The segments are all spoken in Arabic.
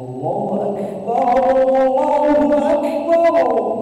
الله أكبر الله أكبر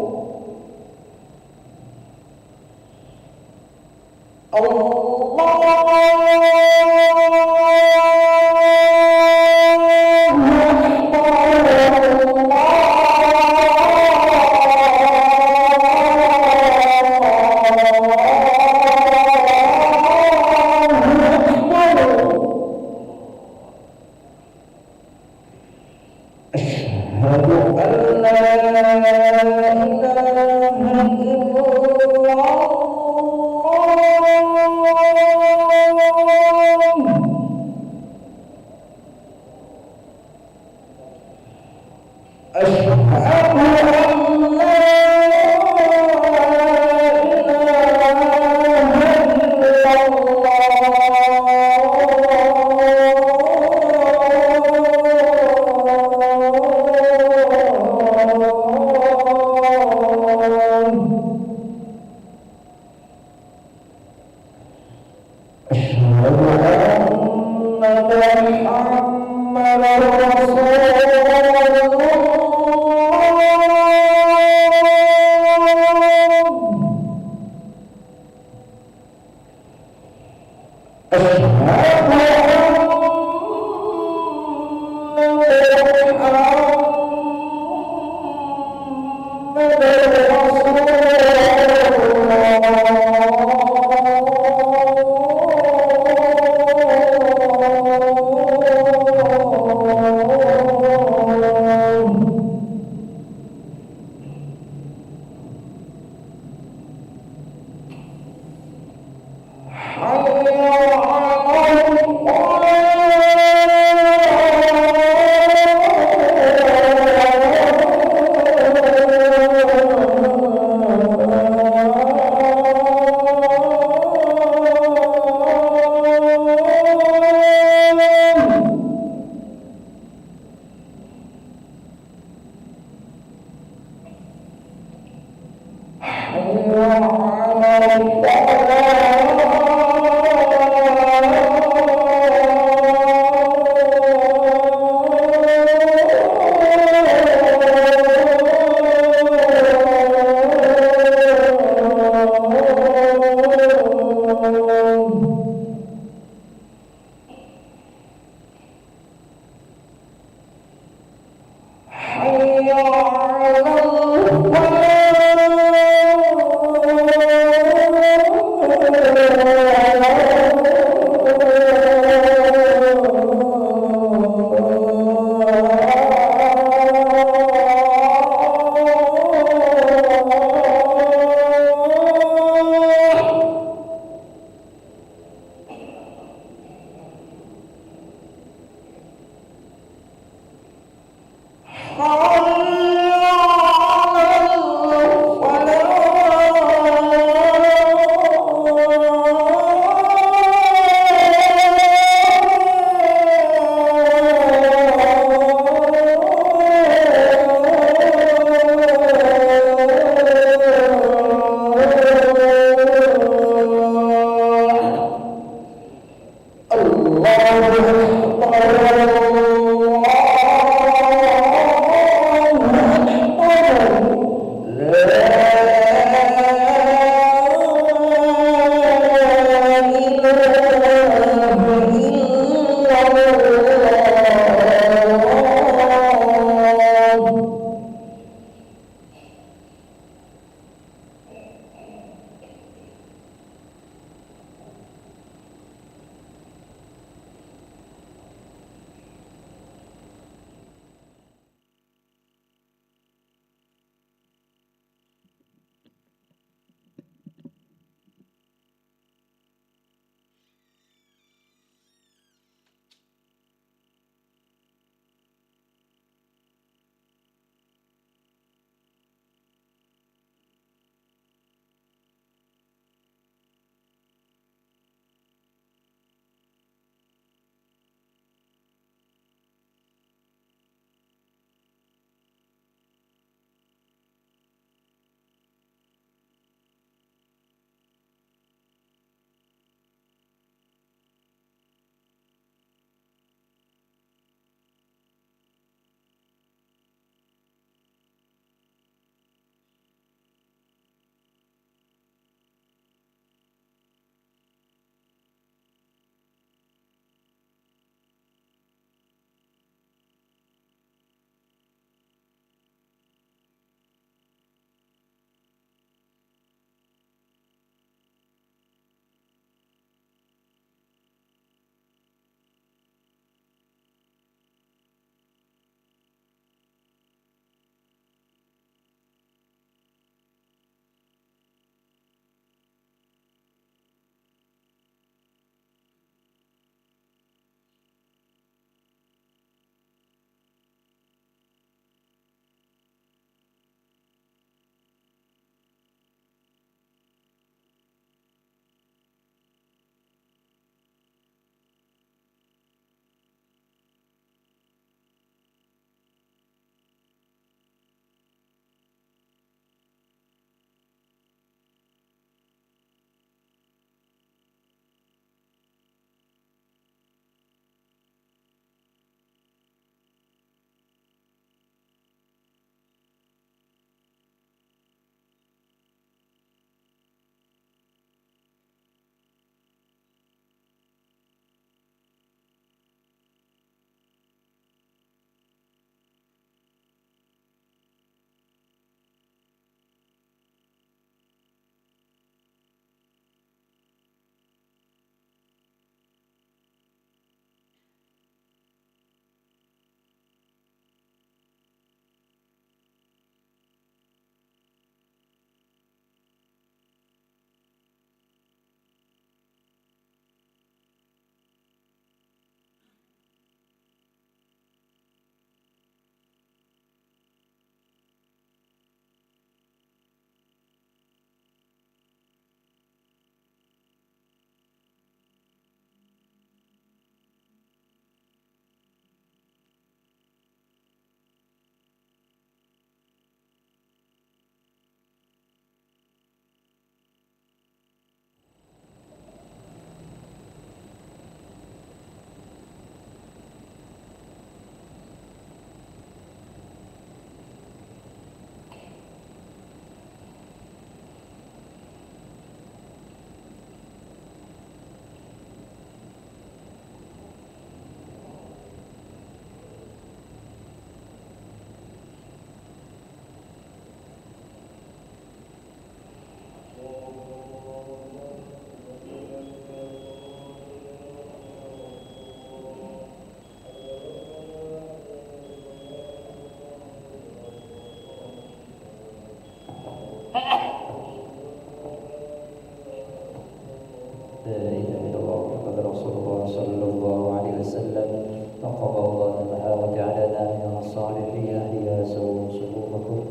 تقبل الله لها وجعلنا من الصالحين يا سووا صفوفكم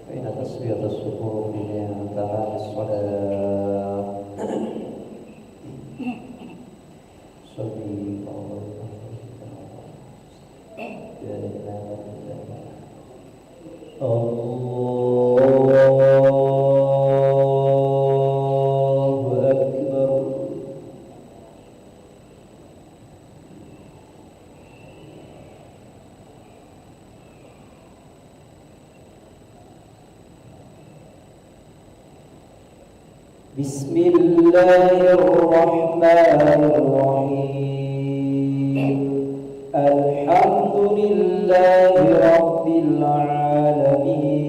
فإن تسوية الصفوف من تمام الصلاة صلي بسم الله الرحمن الرحيم الحمد لله رب العالمين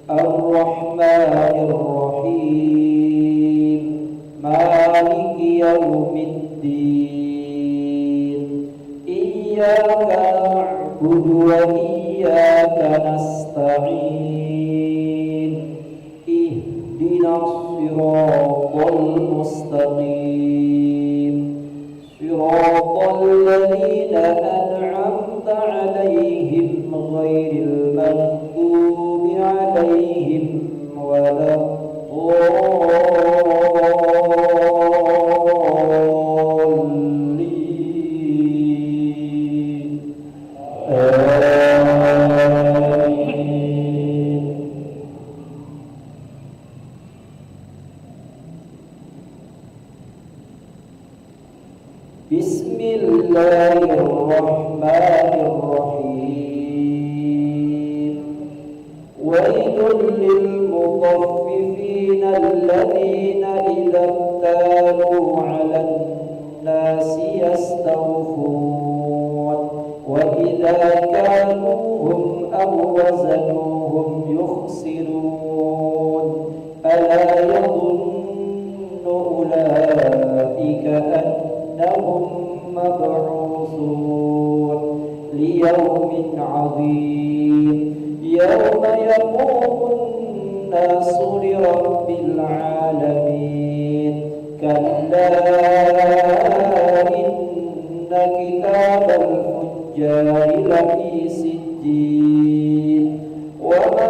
الرحمن الرحيم مالك يوم الدين إياك نعبد وإياك نستعين اهدنا الصراط المستقيم صراط الذين أنعمت عليهم غير المغضوب عليهم ولا الضالين بسم الله الرحمن الرحيم ويل للمطففين الذين إذا اكتالوا على الناس يستوفون وإذا كالوهم أو وزنوهم يخسرون ألا يظن أولئك أنهم مبعوثون ليوم عظيم يوم يقوم الناس لرب العالمين كلا إن كتاب الفجار لفي سجين وما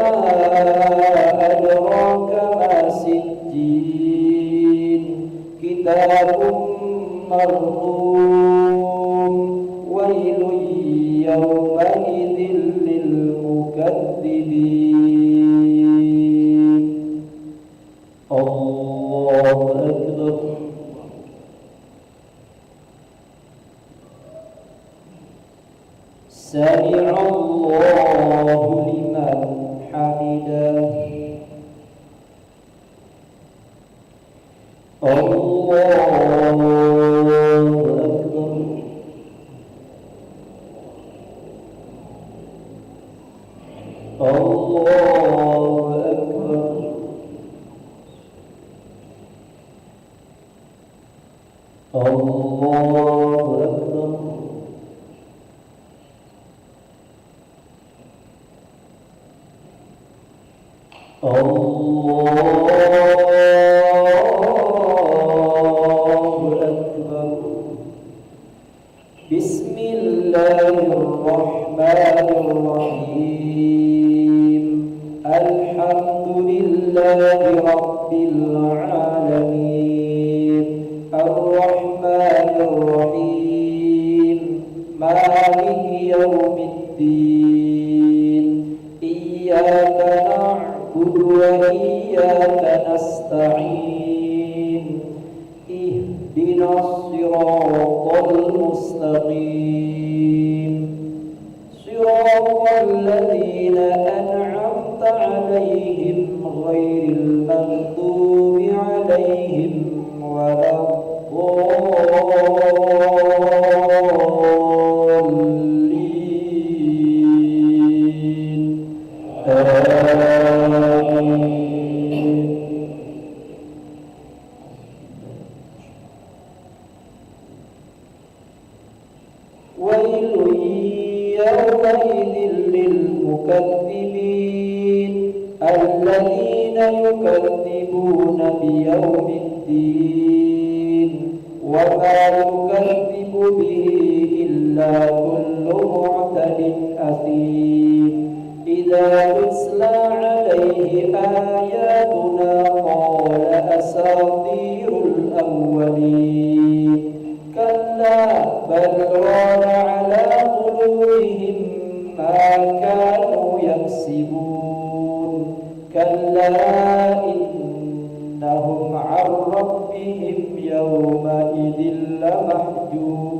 أدراك ما سجين كتاب مرقوم ويل يومئذ للمكذبين الله أكبر سمع الله لمن حمده بسم الله الرحمن الرحيم الحمد لله رب العالمين الرحمن الرحيم مالك يوم الدين إياك نعبد وإياك نستعين اهدنا الصراط المستقيم صراط الذين أنعمت عليهم غير المغضوب عليهم ولا الضالين ويل يومئذ للمكذبين الذين يكذبون بيوم الدين وما يكذب به إلا كل معتد أثيم إذا تتلى عليه آياتنا قال أساطير الأولين كلا بل ران على قلوبهم ما كانوا يكسبون كلا إنهم عن ربهم يومئذ لمحجوبون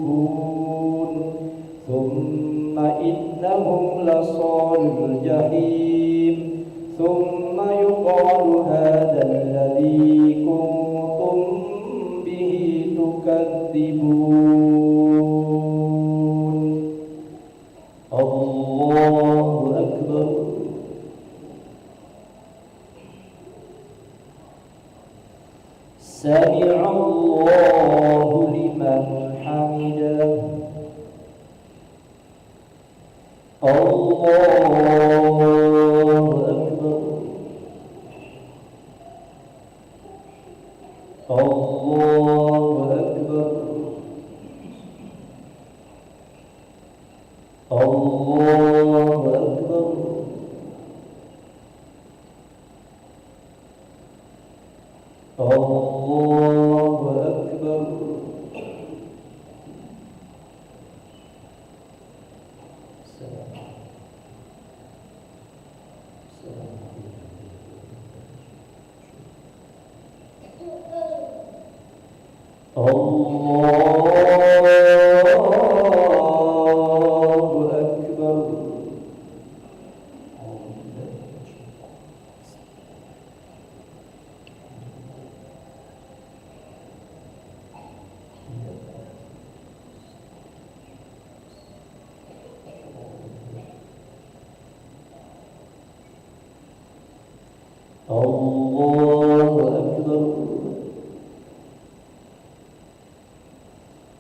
ثم إنهم لصال الجحيم ثم يقال هذا الذي كنتم به تكذبون الله أكبر سمع الله لمن حمده الله أكبر الله أكبر الله أكبر الله أكبر الله أكبر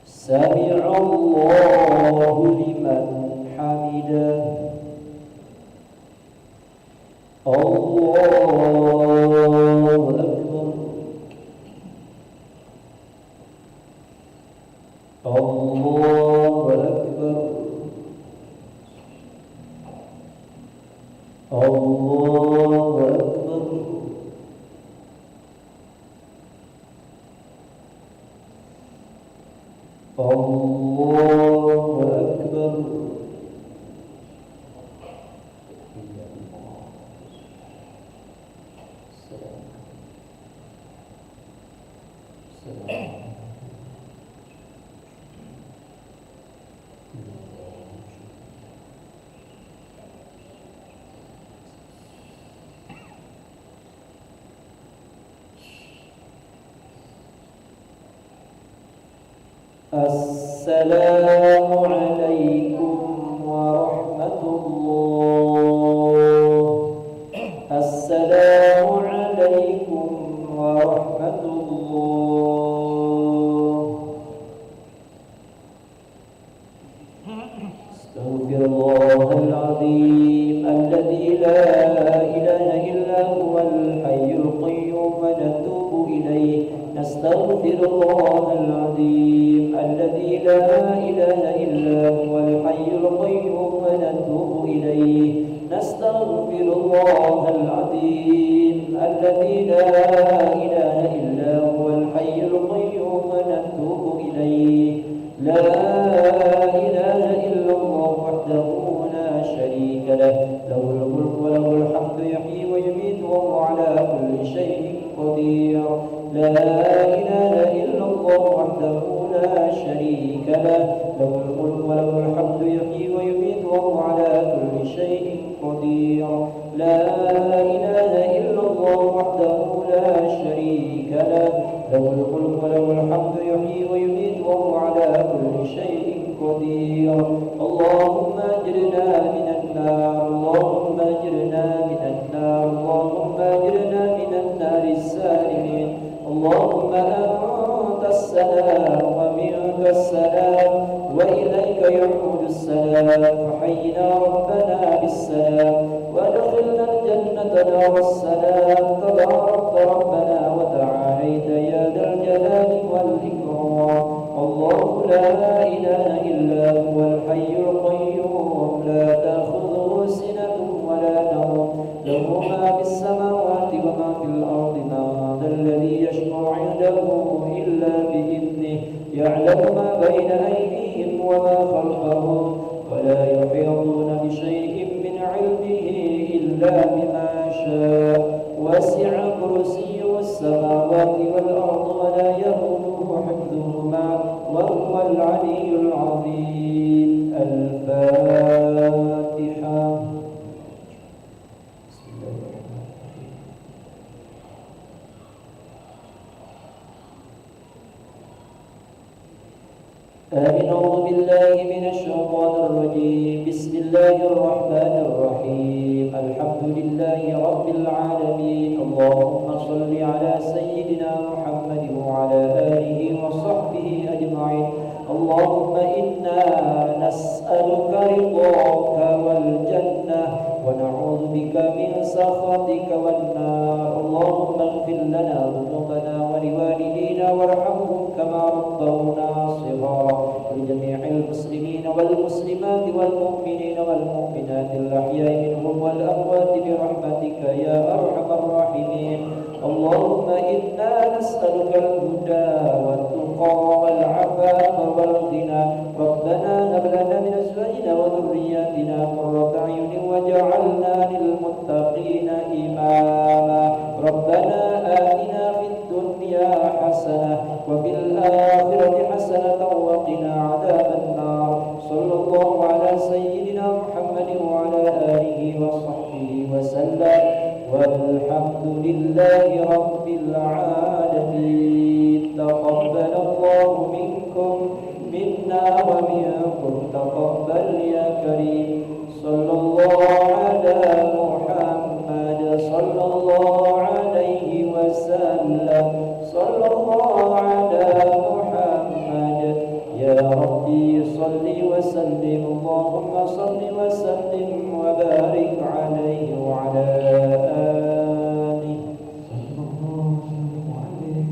سمع الله لمن حمده الله أكبر الله أكبر الله أكبر الله أكبر السلام عليكم ورحمة الله السلام عليكم ورحمة الله استغفر الله العظيم الذي لا إله إلا هو الحي القيوم ونتوب إليه نستغفر الله العظيم الذي لا إله إلا هو الحي القيوم ونتوب إليه نستغفر الله العظيم الذي لا إله إلا هو الحي القيوم ونتوب إليه لا إله إلا الله وحده لا شريك له له الملك وله الحمد يحيي ويميت وهو على كل شيء قدير لا إله إلا الله وحده لا شريك له له الملك وله الحمد يحيي ويميت وهو على كل شيء قدير لا إله إلا الله وحده لا شريك له له الملك وله الحمد يحيي ويميت وهو على كل شيء قدير اللهم أجرنا من النار اللهم أجرنا من النار اللهم أجرنا من النار السالمين اللهم أنت السلام ومنك السلام وإليك يعود السلام فحينا ربنا بالسلام وادخلنا الجنة دار السلام تبارك ربنا وتعاليت يا ذا الجلال والإكرام الله لا إله إلا هو الحي القيوم لا تأخذه سنة ولا نوم له ما في السماوات وما في الأرض من ذا الذي يشفع عنده إلا بإذنه يعلم ما بين أيديهم وما خلفهم ولا يحيطون بشيء من علمه إلا بما شاء وسع كرسيه السماوات والأرض ولا يئوده حفظهما وهو العلي العظيم. الفاتحة. آمين. أعوذ بالله من الشيطان الرجيم. بسم الله الرحمن الرحيم. الحمد لله رب العالمين. اللهم صل على سيدنا محمد وعلى آله وصحبه أجمعين. اللهم إنا نسألك رضاك والجنة ونعوذ بك من سخطك والنار. اللهم اغفر لنا ذنوبنا ولوالدينا وارحمهم كما ربونا صغارا ولجميع المسلمين والمسلمات والمؤمنين والمؤمنات الأحياء منهم والأموات برحمتك يا أرحم الراحمين. اللهم إنا نسألك الهدى والتقى والعفاف والغنى. ربنا هب لنا من أزواجنا وذرياتنا قرة أعين واجعلنا للمتقين إماما. ربنا آتنا في الدنيا حسنة وفي الآخرة حسنة وقنا عذاب النار. صلى الله على سيدنا محمد وعلى آله وصحبه وسلم والحمد لله رب العالمين. تقبل الله منكم منا ومنكم تقبل يا كريم. صلى الله على محمد صلى الله عليه وسلم. صلى الله على محمد يا ربي صل وسلم. اللهم صل وسلم وبارك عليه وعلى آله. صلى الله عليه.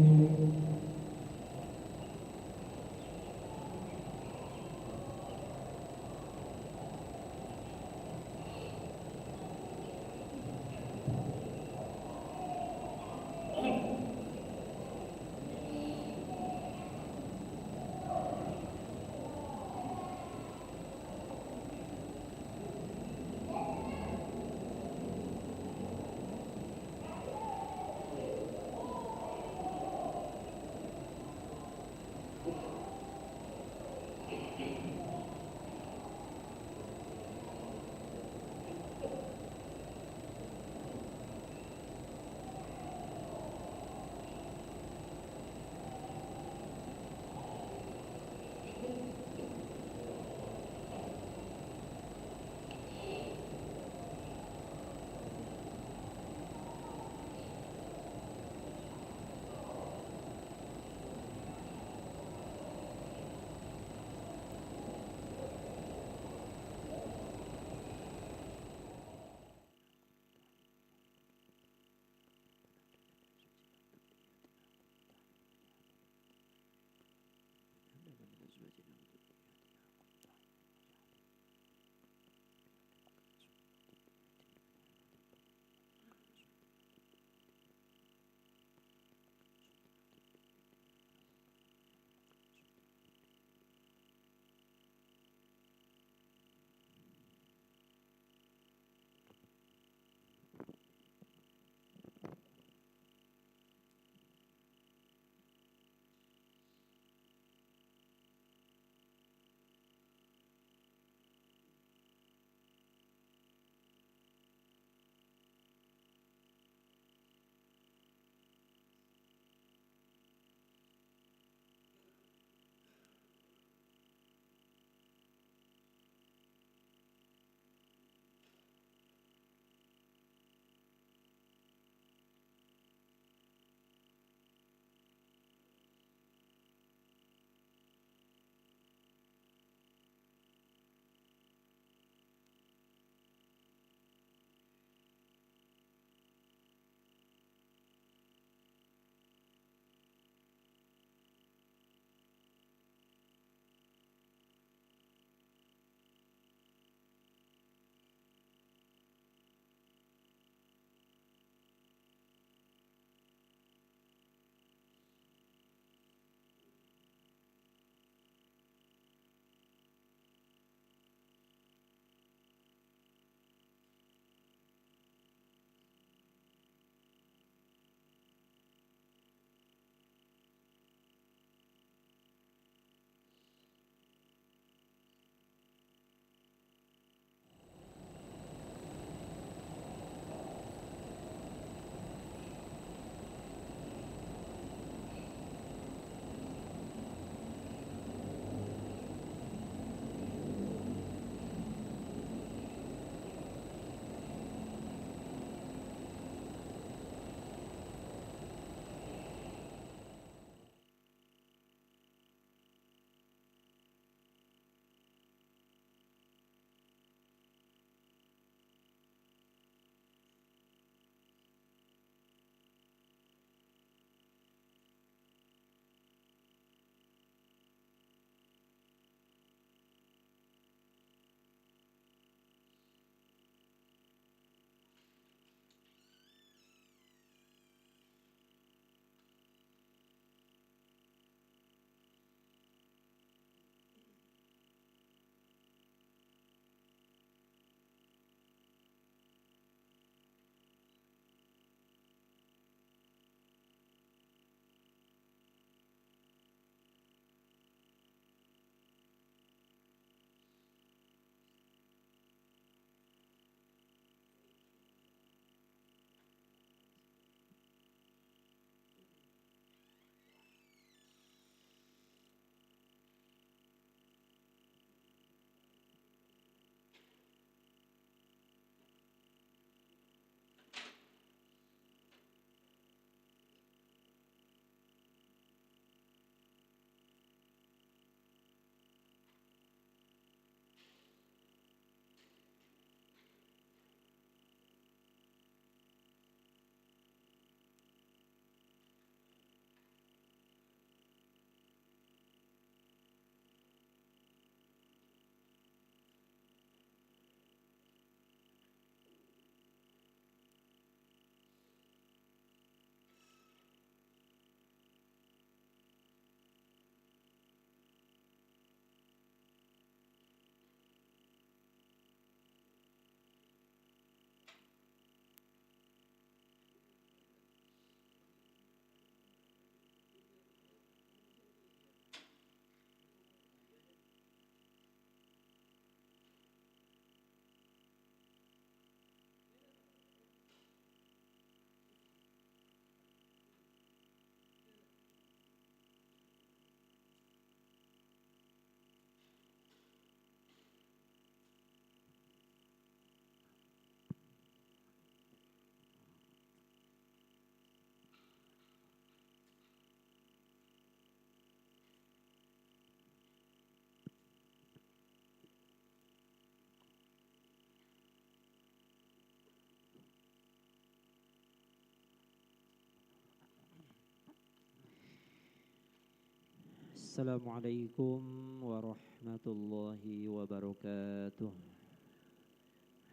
Assalamualaikum warahmatullahi wabarakatuh.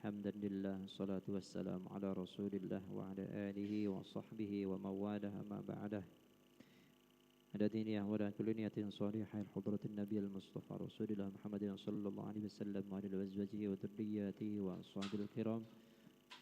Alhamdulillah, salatu wassalamu ala rasulillah wa ala alihi wa sahbihi wa mawadah amma ba'dah. Hadatsani wa ala kulli niyatin salihah hadratin nabiyil mustafa rasulillah Muhammadin sallallahu alaihi wasallam wa ala azwajihi wa dhurriyyatihi wa ashabil kiram.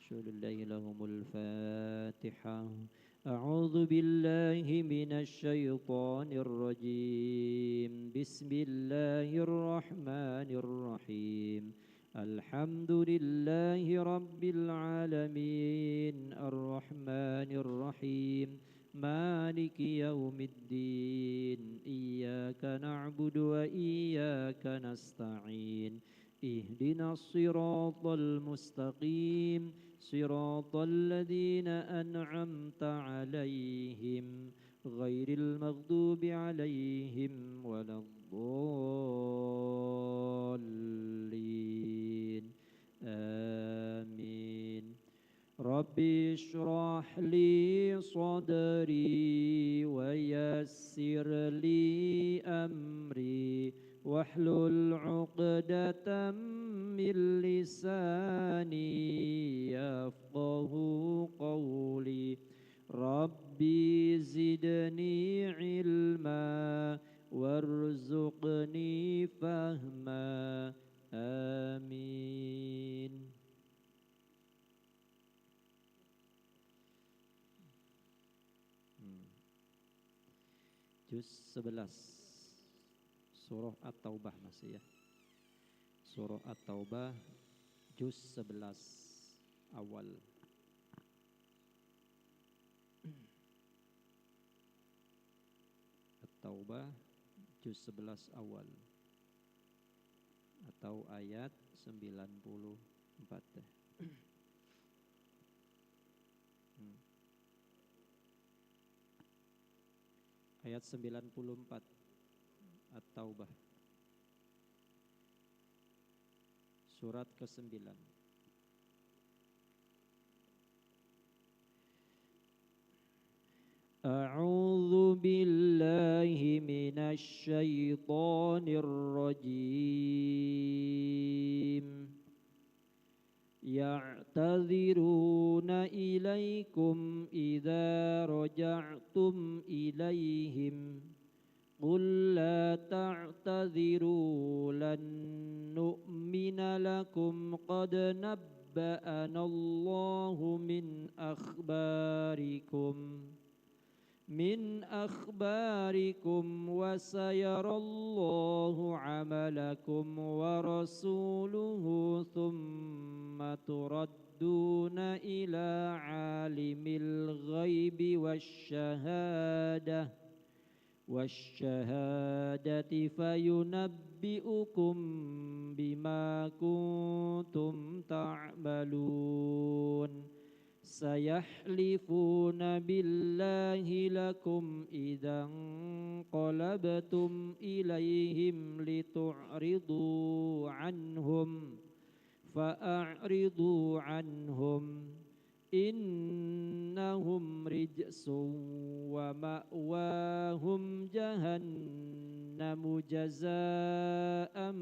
Syulillahi lahumul Fatihah. A'udzu billahi minasy syaithanir rajim. Bismillahirrahmanirrahim. Alhamdulillahi rabbil alamin. Arrahmanir rahim. Maliki yaumiddin. Iyyaka na'budu wa iyyaka nasta'in. اهدنا الصراط المستقيم صراط الذين أنعمت عليهم غير المغضوب عليهم ولا الضالين آمين ربي اشرح لي صدري ويسر لي أمري واحلل عقدة من لساني يفقه قولي ربي زدني علما وارزقني فهما آمين. Juz 11 Surah At-Taubah masih ya. Surah At-Taubah juz 11 awal. At-Taubah juz 11 awal atau ayat 94. Ayat 94 At-Taubah surat ke-9. A'udzu billahi minasy syaithanir rajim. Ya'tadziruna ilaikum idza raja'tum ilaihim قل لا تعتذروا لن نؤمن لكم قد نبأنا الله من أخباركم وسيرى الله عملكم ورسوله ثم تردون إلى عالم الغيب والشهادة فينبئكم بما كنتم تعملون سيحلفون بالله لكم إذا انقلبتم إليهم لتعرضوا عنهم فأعرضوا عنهم إنهم رجس ومأواهم جهنم جزاء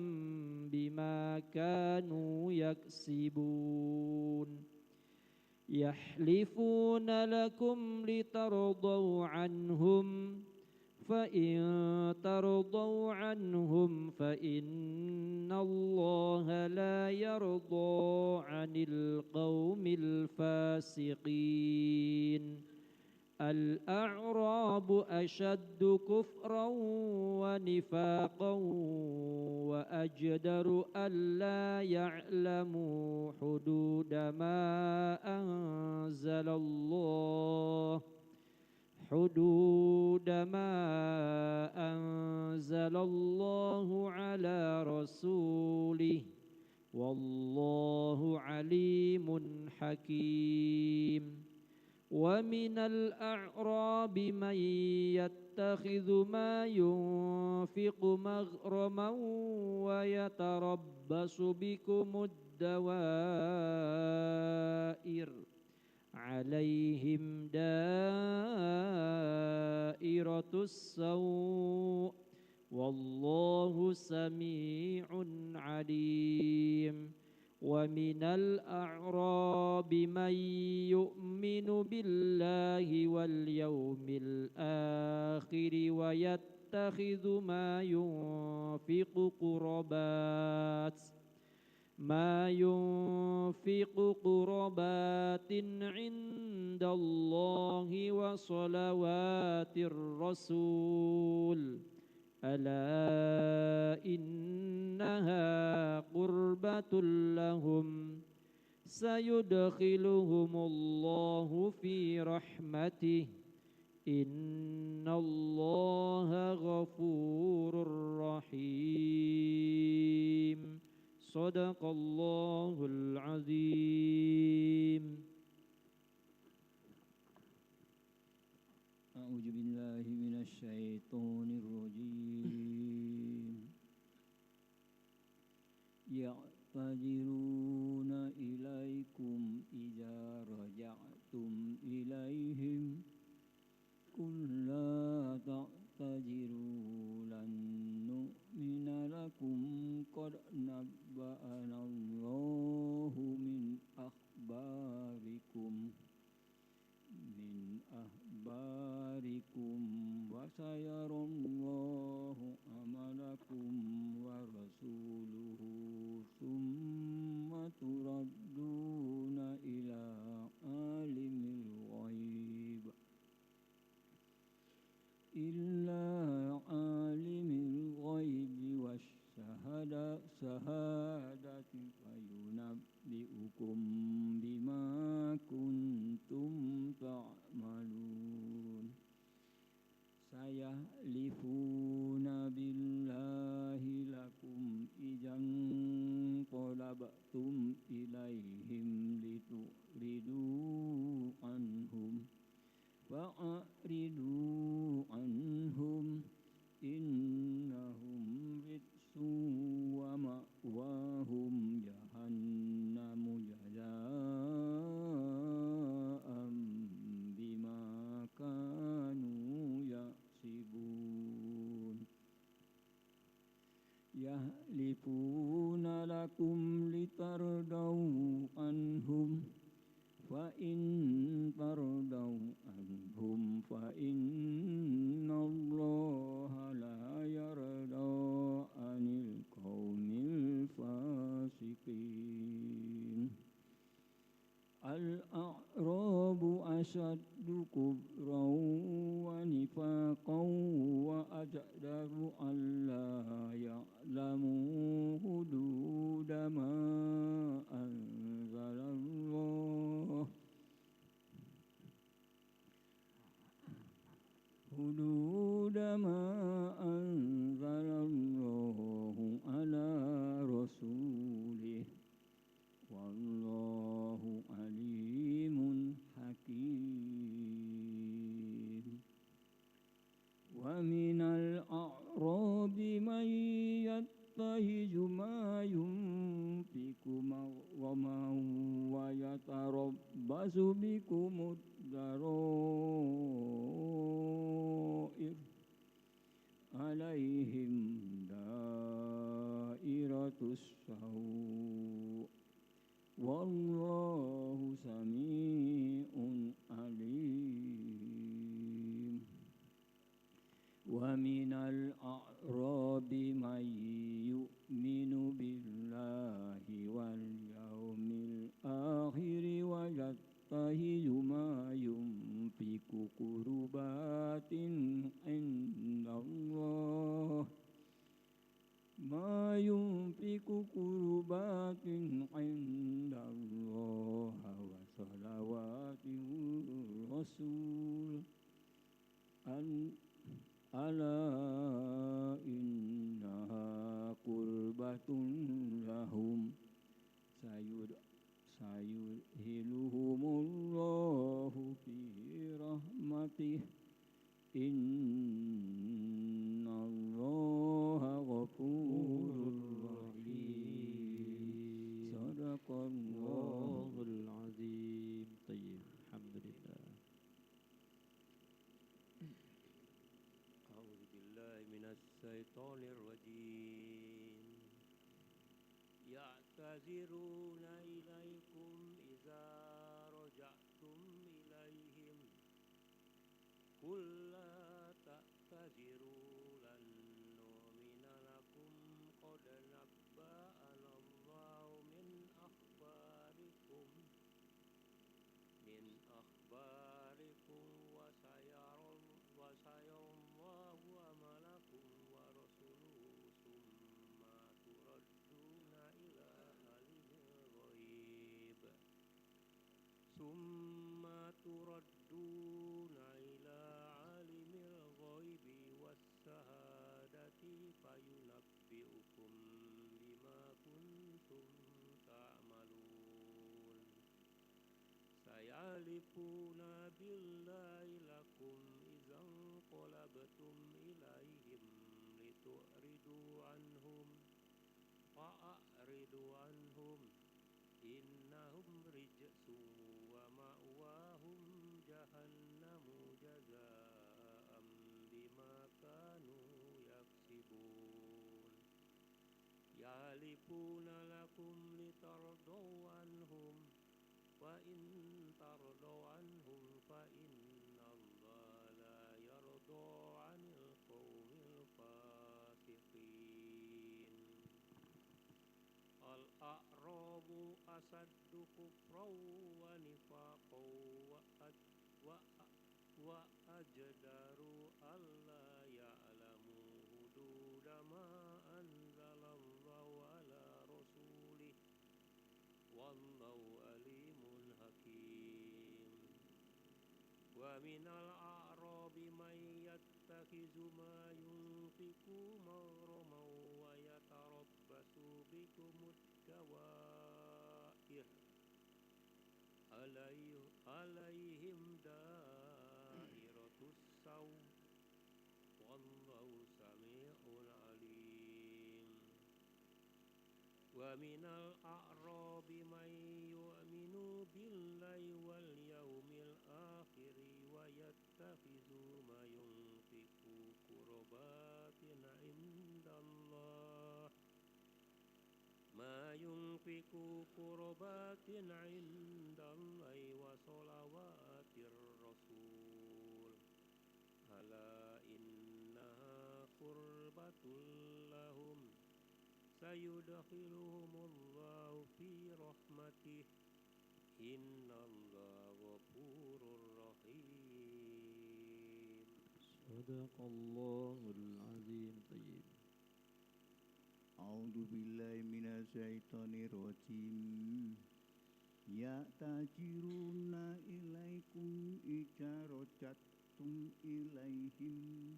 بما كانوا يكسبون يحلفون لكم لترضوا عنهم فإن ترضوا عنهم فإن الله لا يرضى عن القوم الفاسقين الأعراب أشد كفرا ونفاقا وأجدر ألا يعلموا حدود ما أنزل الله على رسوله والله عليم حكيم ومن الأعراب من يتخذ ما ينفق مغرما ويتربص بكم الدوائر عليهم دائرة السوء والله سميع عليم ومن الأعراب من يؤمن بالله واليوم الآخر ويتخذ ما ينفق قربات عند الله وصلوات الرسول ألا إنها قربة لهم سيدخلهم الله في رحمته إن الله غفور رحيم صدق الله العظيم. أعوذ بالله من الشيطان الرجيم يعتذرون إليكم إذا رجعتم إليهم قل لا تعتذروا لن نؤمن لكم قد نبأنا الله من أخباركم وسيرى الله عملكم ورسوله ثم تردون إلى عالم الغيب والشهادة فينبئكم بما كنتم تعملون سيحلفون بالله لكم إذا انقلبتم إليهم لتعرضوا عنهم فأعرضوا عنهم إنهم رجس ومأواهم جهنم جزاء بما كانوا يكسبون يحلفون لكم لترضوا عنهم فإن ترضوا عنهم فإن الله لا يرضى عن القوم الفاسقين الأعراب أشد كفرا ونفاقا وأجدر ألا يعلموا حدود ما أنزل الله على رسوله والله عليم حكيم ومن الأعراب من يتخذ ما ينفق مغرما ويتربص بكم الضرائر عليهم دائرة السوء والله سميع عليم ومن الأعراب من يؤمن بالله واليوم الآخر ويتخذ ما ينفق قربات عند الله وصلوات الرسول ألا إنها قربة لهم سيدخلهم الله في رحمته إن الله غفور رحيم صدق الرجيم يعتذرون إليكم إذا رجعتم إليهم قل لا تعتذروا لن نؤمن لكم قد نبأنا الله من أخباركم وسيرى الله عملكم ورسوله ثم تردون إلى عالم الغيب والشهادة فينبئكم بما كنتم تعملون سيحلفون بالله لكم إذا انقلبتم إليهم لتعرضوا عنهم فأعرضوا عنهم إنهم رجس ومأواهم جهنم جزاء بما كانوا يكسبون يحلفون لكم لترضوا عنهم وإن ترضوا عنهم فإن الله لا يرضى عن القوم الفاسقين الأعراب أشد كفرا ونفاقا وأجدر ألا يعلموا حدود ما أنزل الله على رسوله والله عليم حكيم ومن الأعراب من يتخذ ما ينفق مغرما ويتربص بكم الدوائر عليهم دائرة السوء والله سميع عليم ومن الأعراب من يؤمن بالله واليوم الآخر ويتخذ ما ينفق قربات عند الله وصلوات الرسول ألا إنها قربة لهم سيدخلهم الله في رحمته إن الله غفور رحيم صدق الله العظيم طيب أعوذ بالله من الشيطان الرجيم يأتذرون إليكم إذا رجعتم إليهم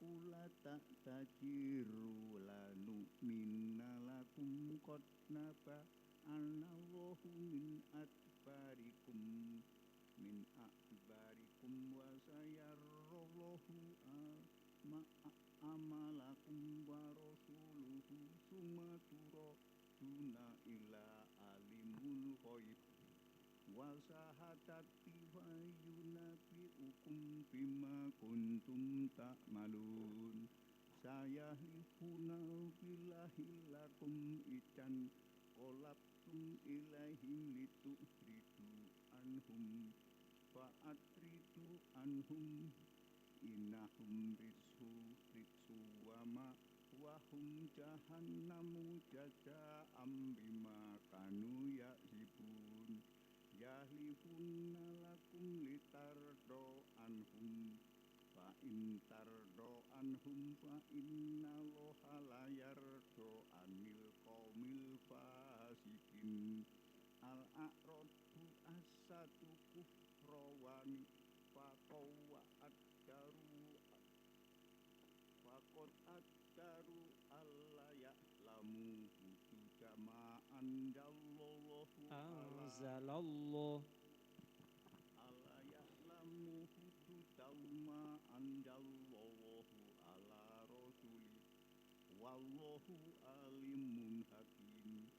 قل لا تعتذروا لا نؤمن لكم قد نبأنا الله من أخباركم وسيرى الله عملكم ورسوله ثم تردون إلى عالم الغيب والشهادة فينبئكم بما كنتم تعملون سيحلفون بالله لكم إذا انقلبتم إليهم لتعرضوا عنهم فأعرضوا عنهم إنهم رجس ومأواهم جهنم جزاء بما كانوا يكسبون يحلفون لكم لترضوا عنهم فإن ترضوا عنهم فإن الله لا يرضى عن القوم الفاسقين الأعراب أشد كفرا ونفاقا وقد أجدروا ألا يعلموا حدود ما أنزل الله ألا يعلموا حدود ما أنزل الله على رسوله والله عليم حكيم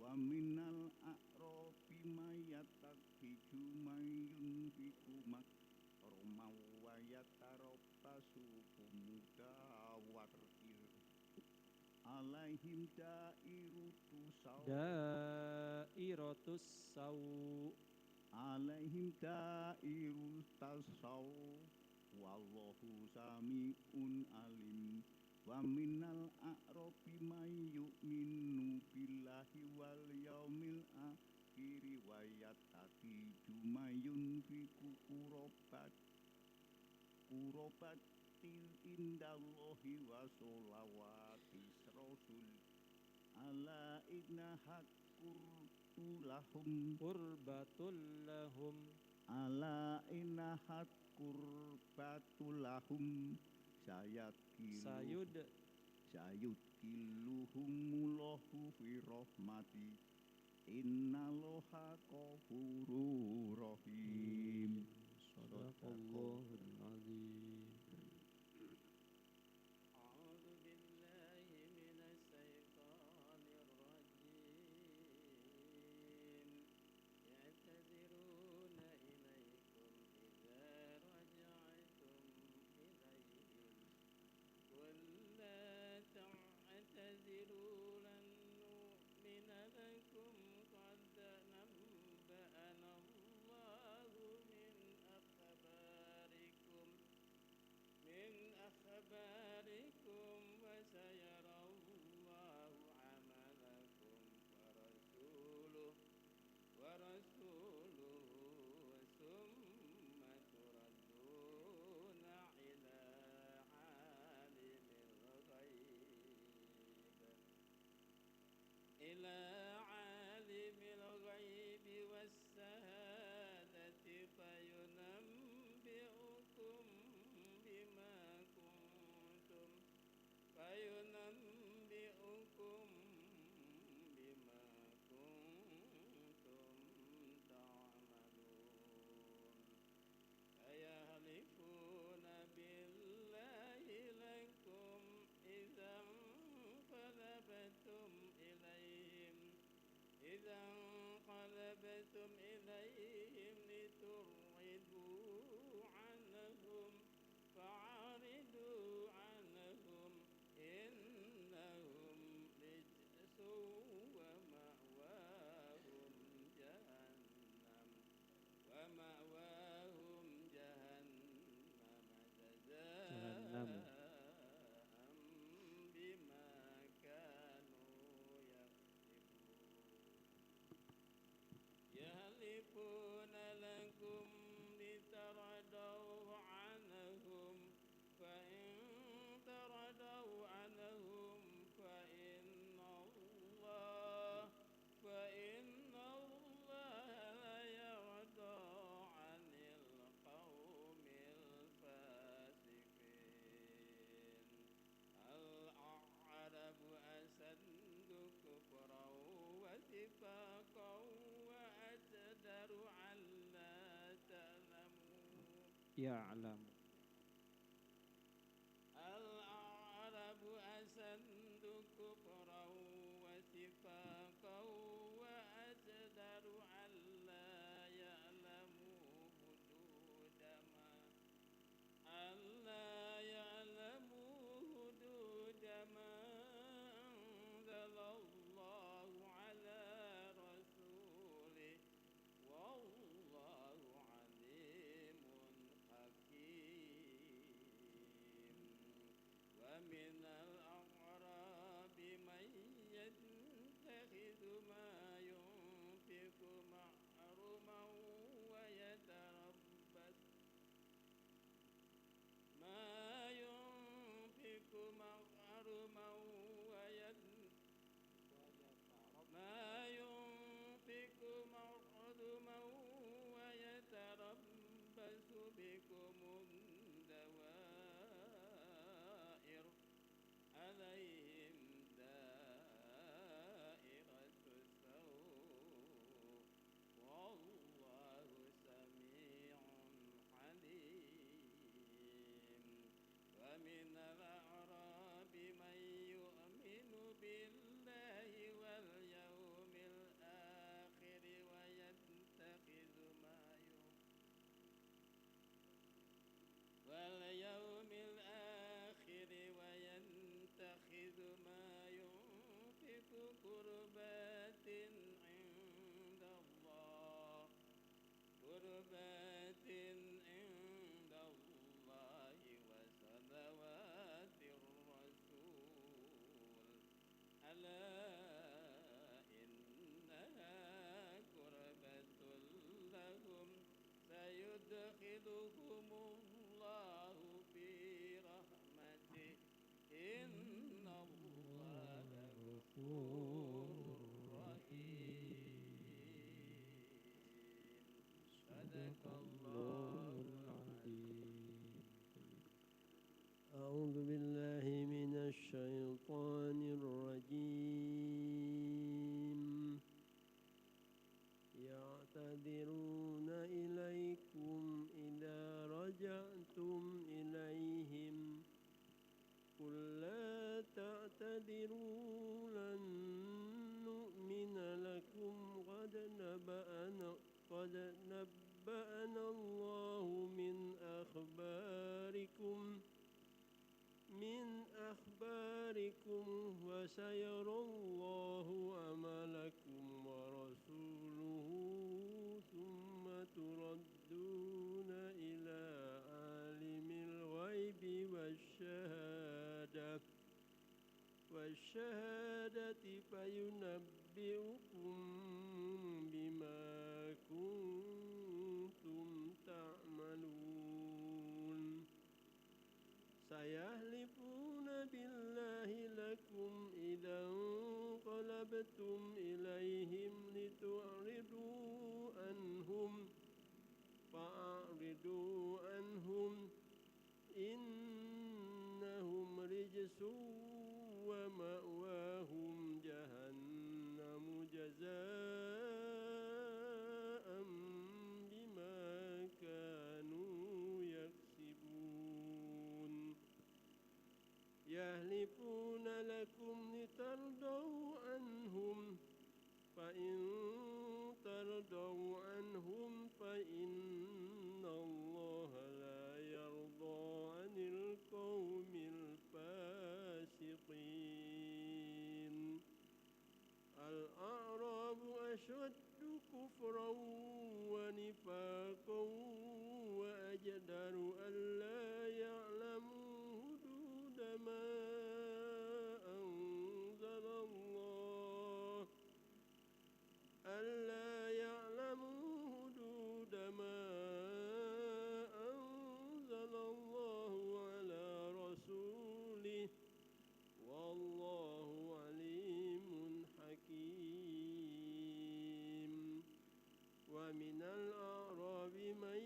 ومن الأعراب من يتخذ ما ينفق مغرما ويتربص بكم الدوائر alaihim da'irutu saw Dairatus saw. alaihim da'irutas saw wallahu sami'un alim wa minal a'rabi may yu'minu billahi wal yaumil akhiri wa yattaqi jumayun fi kurobatil indallahi wa sholawati rasul ala inna hakkur lahum Qurbatul lahum. ala inna hakkur lahum Sayud. sayudkilluhumullahu fi rahmati innallaha ghafurur rahim. Sadaqallahul azim. أعوذ بالله من الشيطان الرجيم يعتذرون إليكم إذا رجعتم إليهم قل لا تعتذروا لن نؤمن لكم قد نبأنا الله من أخباركم وسيرى الله عملكم ورسوله ثم تردون إلى عالم الغيب والشهادة فينبئكم بما كنتم تعملون فيحلفون بالله لكم إذا انقلبتم إليهم لتعرضوا عنهم فأعرضوا عنهم إنهم رجس ومأواهم جهنم جزاء بما كانوا يكسبون يحلفون لكم لترضوا عنهم فإن ترضوا عنهم فإن الله لا يرضى عن القوم الفاسقين الأعراب أشد كفرا ونفاقا وأجدر ألا تعلموا Ya'lam. الأعراب أشد كفرا ونفاقا وأجدر ألا يعلموا حدود ما أنزل الله على رسوله والله عليم حكيم ومن الأعراب من يتخذ ما ينفق محرما ويتربص بكم الدوائر عليهم دائرة السوء يدخلهم الله في رحمته إن الله غفور رحيم صدق الله العظيم. أعوذ بالله من الشيطان الرجيم. يعتذرون إليكم إذا رجعتم إليهم قل لا تعتذروا لن نؤمن لكم قد نبأنا الله من أخباركم وسيرى الله عملكم ورسوله ثم تردون إلى عالم الغيب والشهادة فينبئكم بما كنتم تعملون. سيحلفون بالله لكم إذا انقلبتم إليهم لتعرضوا عنهم فأعرضوا عنهم إنهم رجس ومأواهم جهنم جزاء بما كانوا يكسبون. يحلفون لكم لترضوا عنهم فإن ترضوا عنهم فإن الله لا يرضى عن القوم الفاسقين. الأعراب أشد كفرا ونفاقا وأجدر ألا يعلموا حدود ما أنزل الله ألا يعلموا حدود ما أنزل الله على رسوله والله عليم حكيم. ومن الأعراب من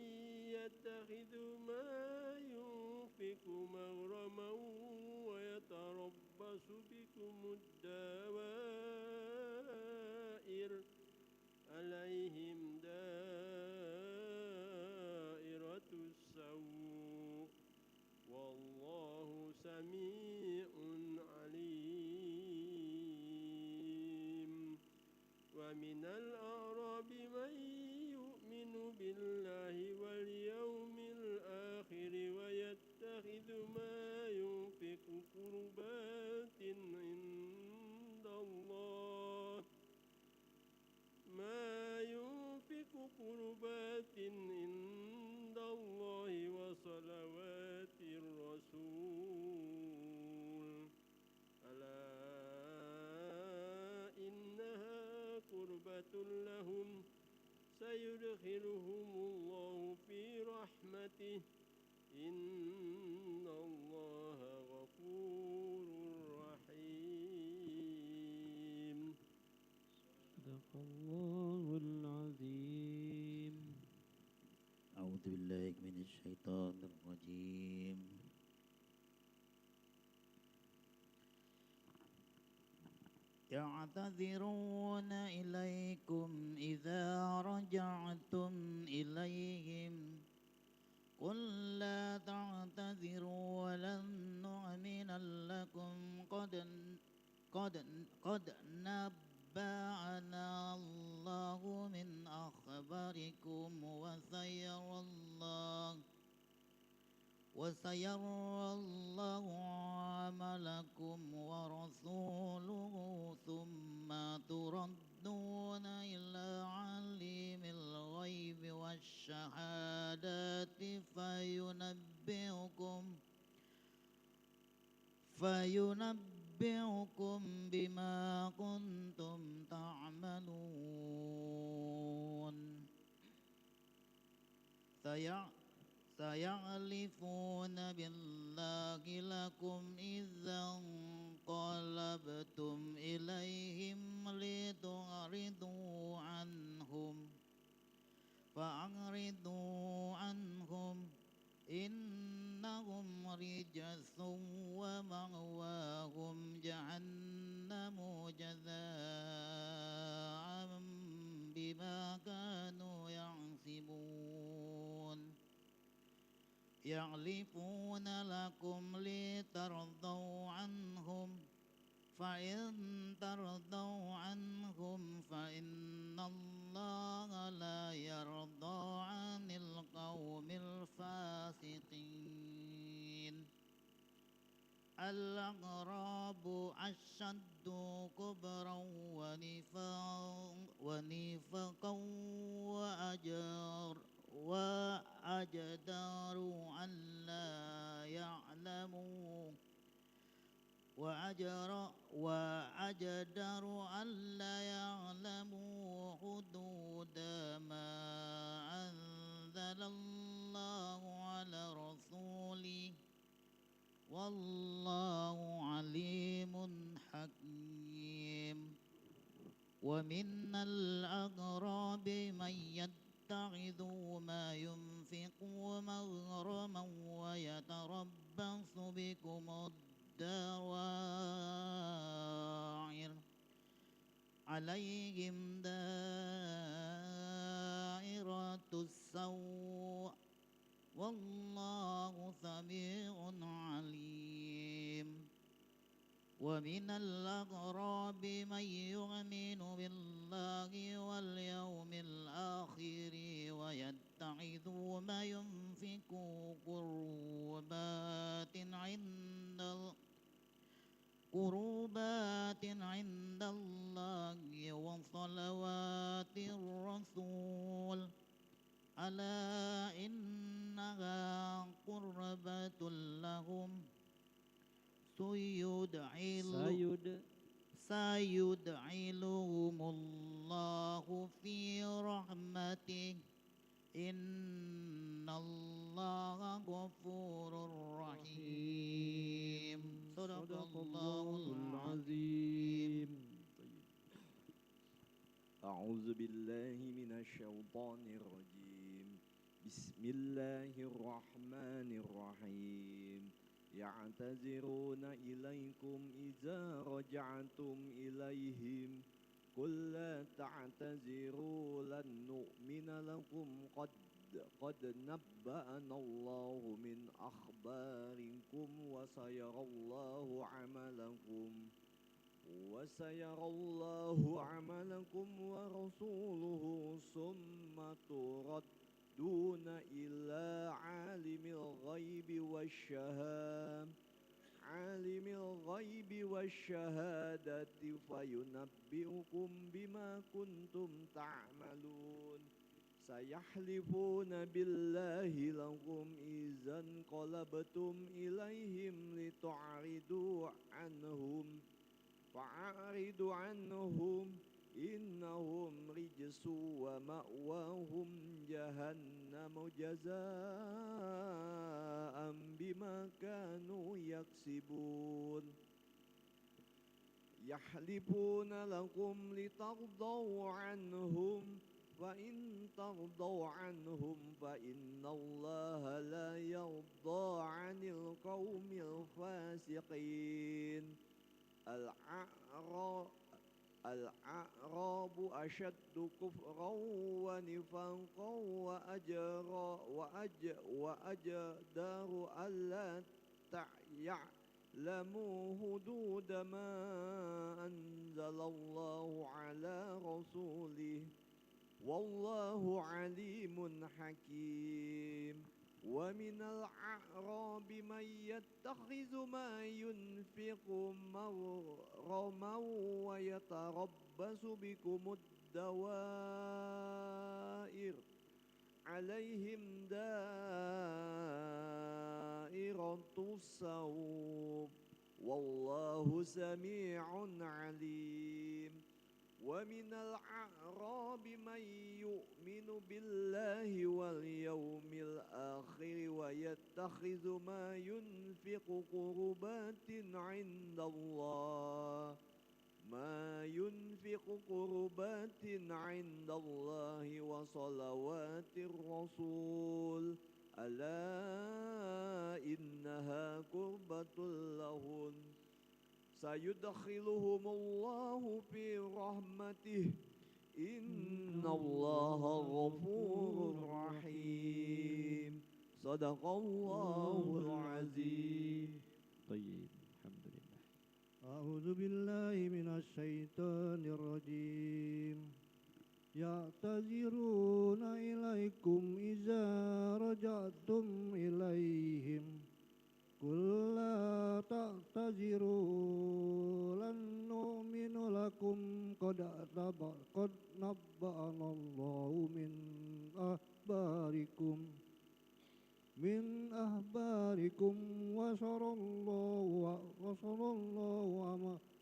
يتخذ ما ينفق مغرما ويتربص بكم الدوائر عليهم دائرة السوء والله سميع عليم. ومن الأعراب من يؤمن بالله واليوم الآخر ويتخذ ما ينفق قربات عند الله وصلوات الرسول ألا إنها قربة لهم سيدخلهم الله في رحمته إن الله غفور رحيم. صدق الله العظيم. أعوذ بالله من الشيطان الرجيم. يعتذرون إليكم إذا رجعتم إليهم قل لا تعتذروا ولن نؤمن لكم قد نبأنا الله من أخباركم وسيرى الله عملكم ورسوله ثم تردون إلى عالم الغيب والشهادة فينبئكم بما كنتم تعملون. فأعرضوا عنهم إنهم رجس ومأواهم جهنم جزاء بما كانوا يعصبون يحلفون لكم لترضوا عنهم فإن ترضوا عنهم فإن الله لا يرضى عن القوم الفاسقين الأغراب أشد كبرا ونفاقا وأجدار أن لا يعلموا وأجدر ألا يعلموا حدود ما أنزل الله على رسوله والله عليم حكيم ومن الأغراب من يتخذ ما ينفق مغرما ويتربص بكم الدوائر عليهم دائرة السوء والله سميع عليم ومن الأغراب من يؤمن بالله واليوم الآخر ويتخذ ما ينفق قربات عند الله وصلوات الرسول ألا إنها قربة لهم سيدخلهم الله في رحمته إن الله غفور رحيم صدق الله العظيم. أعوذ بالله من الشيطان الرجيم. بسم الله الرحمن الرحيم. يعتذرون إليكم إذا رجعتم إليهم قل لا تعتذروا لن نؤمن لكم قد نبأنا الله من أخباركم وسيرى الله عملكم ورسوله ثم تردون إلى عالم الغيب والشهادة فينبئكم بما كنتم تعملون سيحلفون بالله لكم إذا انقلبتم إليهم لتعرضوا عنهم فأعرضوا عنهم إنهم رجس ومأواهم جهنم جزاء بما كانوا يكسبون يحلفون لكم لترضوا عنهم فإن ترضوا عنهم فإن الله لا يرضى عن القوم الفاسقين الأعراب أشد كفرا ونفاقا وأجدار ألا يعلموا حدود ما أنزل الله على رسوله والله عليم حكيم ومن الأعراب من يتخذ ما ينفق مغرما ويتربص بكم الدوائر عليهم دائرة السوء والله سميع عليم ومن الأعراب من يؤمن بالله واليوم الآخر ويتخذ ما ينفق قربات عند الله تحقيق قربات عند الله وصلوات الرسول ألا إنها قربة لهن سيدخلهم الله في رحمته إن الله غفور رحيم صدق الله العظيم. طيب الحمد لله. أعوذ بالله من الشيطان الرجيم يعتذرون إليكم إذا رجعتم إليهم قل لا تعتذروا لن نؤمن لكم قد نبأنا الله من أخباركم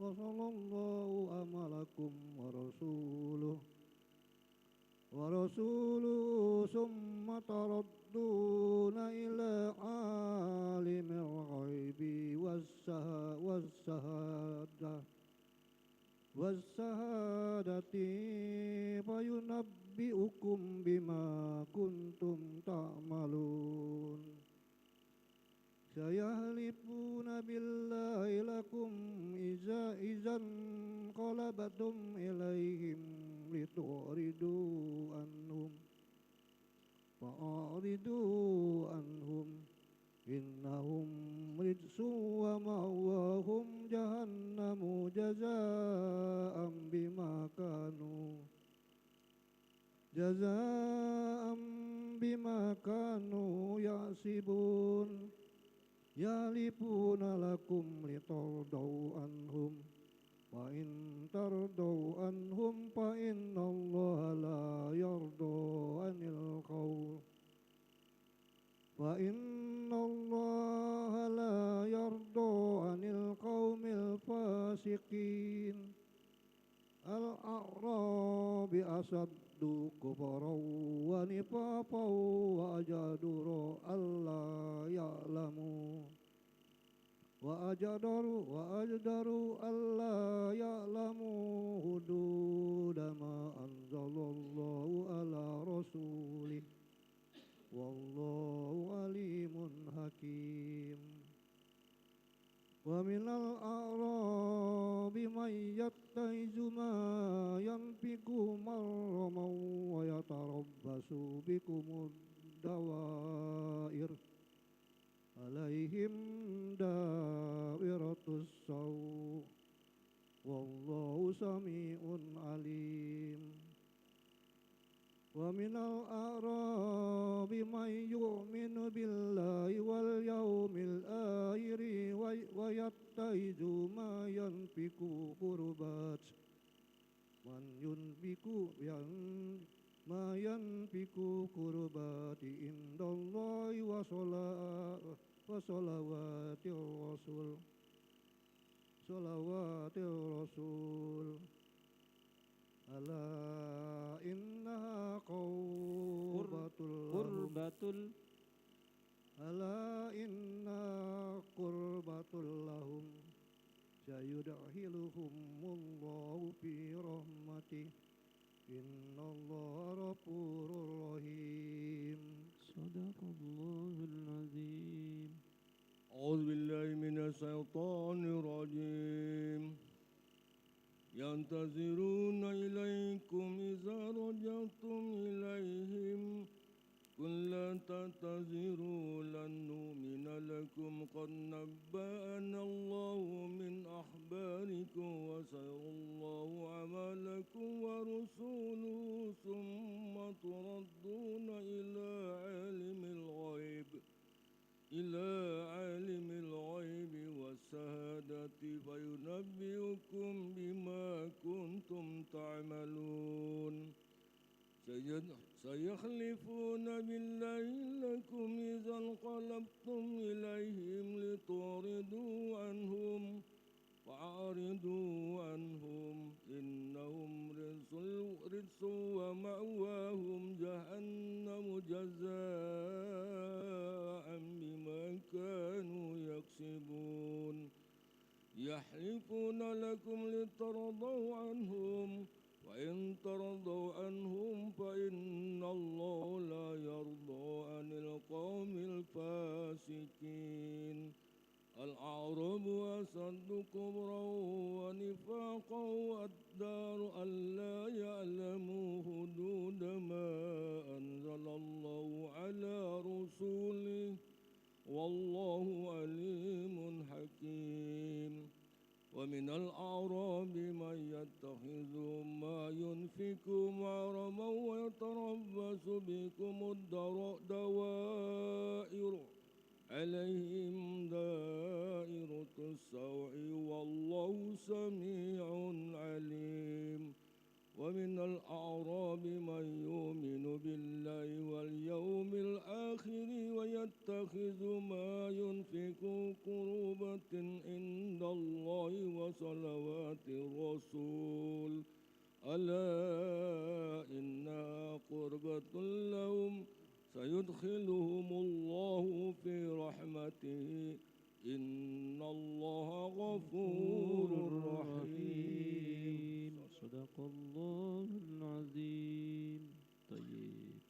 وصلى الله أملكم ورسوله ثم تردون إلى عالم الغيب والشهادة فينبئكم بما كنتم تعملون سيحلفون بالله لكم إذا انقلبتم إليهم لتعرضوا عنهم فأعرضوا عنهم إنهم رجس ومأواهم جهنم جزاء بما كانوا يعصبون يحلفون لكم لترضوا عنهم وإن ترضوا عنهم فإن الله لا يرضى عن القوم الفاسقين الأعراب أشد كفرا ونفاقا وأجدر ألا يعلموا حدود ما أنزل الله على رسوله والله عليم حكيم ومن الأعراب من يتخذ ما ينفق محرما ويتربص بكم الدوائر عليهم دائرة السوء والله سميع عليم ومن الأعراب من يؤمن بالله واليوم الآخر ويتخذ ما ينفق قربات عند الله وصلوات الرسول ألا إنها قربة لهم سيدخلهم الله في رحمته إن الله غفور رحيم صدق الله العظيم. أعوذ بالله من الشيطان الرجيم ينتظرون إليكم إذا رجعتم إليهم قل لا تعتذروا لن نؤمن لكم قد نبأنا الله من أخباركم وسيرى الله عملكم ورسوله ثم تردون إلى عالم الغيب والشهادة فينبئكم بما كنتم تعملون سيحلفون بالله لكم إذا انقلبتم إليهم لتعرضوا عنهم فأعرضوا عنهم إنهم رجس ومأواهم جهنم جزاء بما كانوا يكسبون يحلفون لكم لترضوا عنهم وإن ترضوا عنهم فإن الله لا يرضى عن القوم الفاسقين الأعراب أشد كبرا ونفاقا والدار ألا يعلموا حدود ما أنزل الله على رسوله والله عليم حكيم ومن الأعراب من يتخذ ما ينفق محرما ويتربص بكم الدوائر عليهم دائرة السوء والله سميع عليم ومن الأعراب من يؤمن بالله واليوم الآخر ويتخذ ما ينفق قربة عند الله وصلوات الرسول ألا إنها قربة لهم سيدخلهم الله في رحمته إن الله غفور رحيم صدق الله العظيم طيب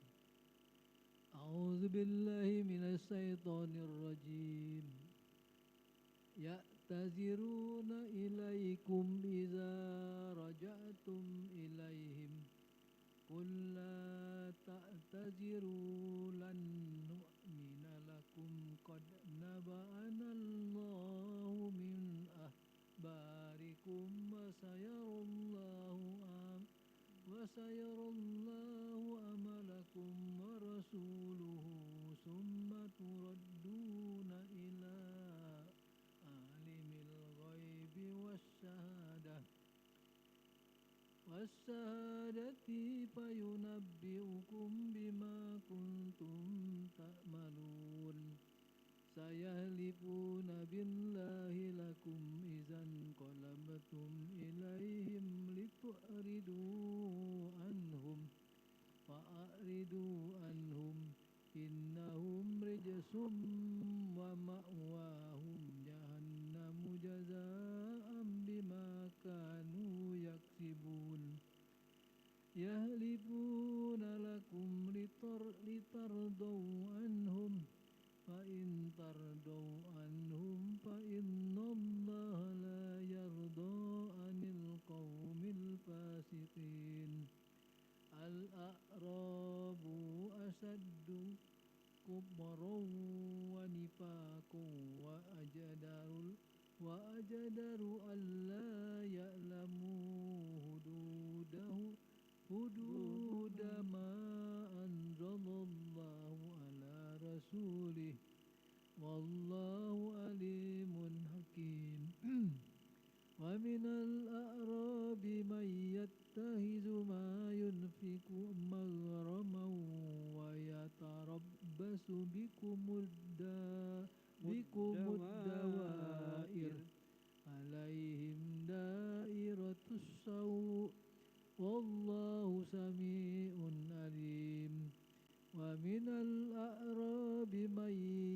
أعوذ بالله من الشيطان الرجيم يعتذرون إليكم إذا رجعتم إليهم قل لا تعتذروا لن نؤمن لكم قد نبأنا الله من أخباركم وسيرى الله عملكم ورسوله ثم تردون إلى عالم الغيب والشهادة فينبئكم بما كنتم تعملون سيحلفون بالله لكم إذا انقلبتم إليهم لتعرضوا عنهم فأعرضوا عنهم إنهم رجس ومأواهم جهنم جزاء بما كانوا يكسبون يحلفون لكم لترضوا عنهم فإن ترضوا عنهم فإن الله لا يرضى عن القوم الفاسقين الأعراب أشد كبرا ونفاقا وأجدر ألا يعلموا حدود ما أنزل الله على رسوله والله عليم حكيم ومن الأعراب من يتخذ ما ينفق مغرما ويتربص بكم الدوائر عليهم دائرة السوء والله سميع عليم ومن الأعراب من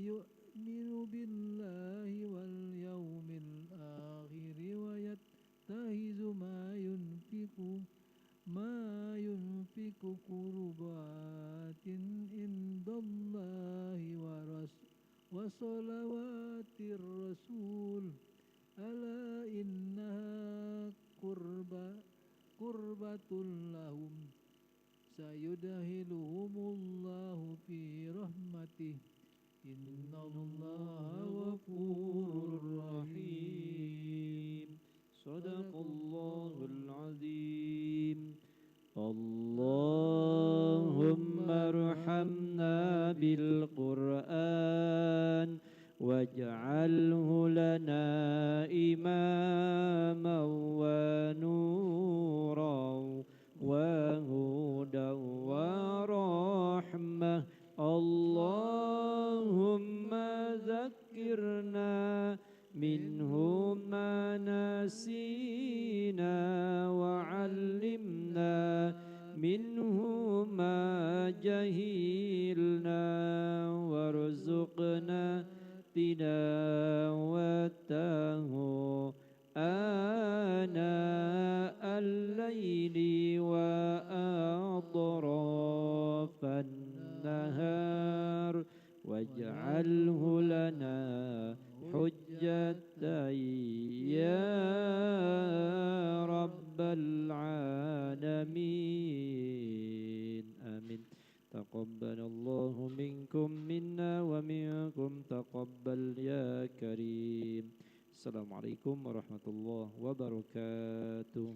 يؤمن بالله واليوم الآخر ويتخذ ما ينفق قربات عند الله وصلوات الرسول ألا إنها قربة لهم سيدخلهم الله في رحمته إن الله غفور رحيم صدق الله العظيم اللهم ارحمنا بالقرآن واجعله لنا إماما ونورا وهدى ورحمة اللهم ذكرنا منه ما نسينا وعلمنا منه Assalamualaikum warahmatullahi wabarakatuh.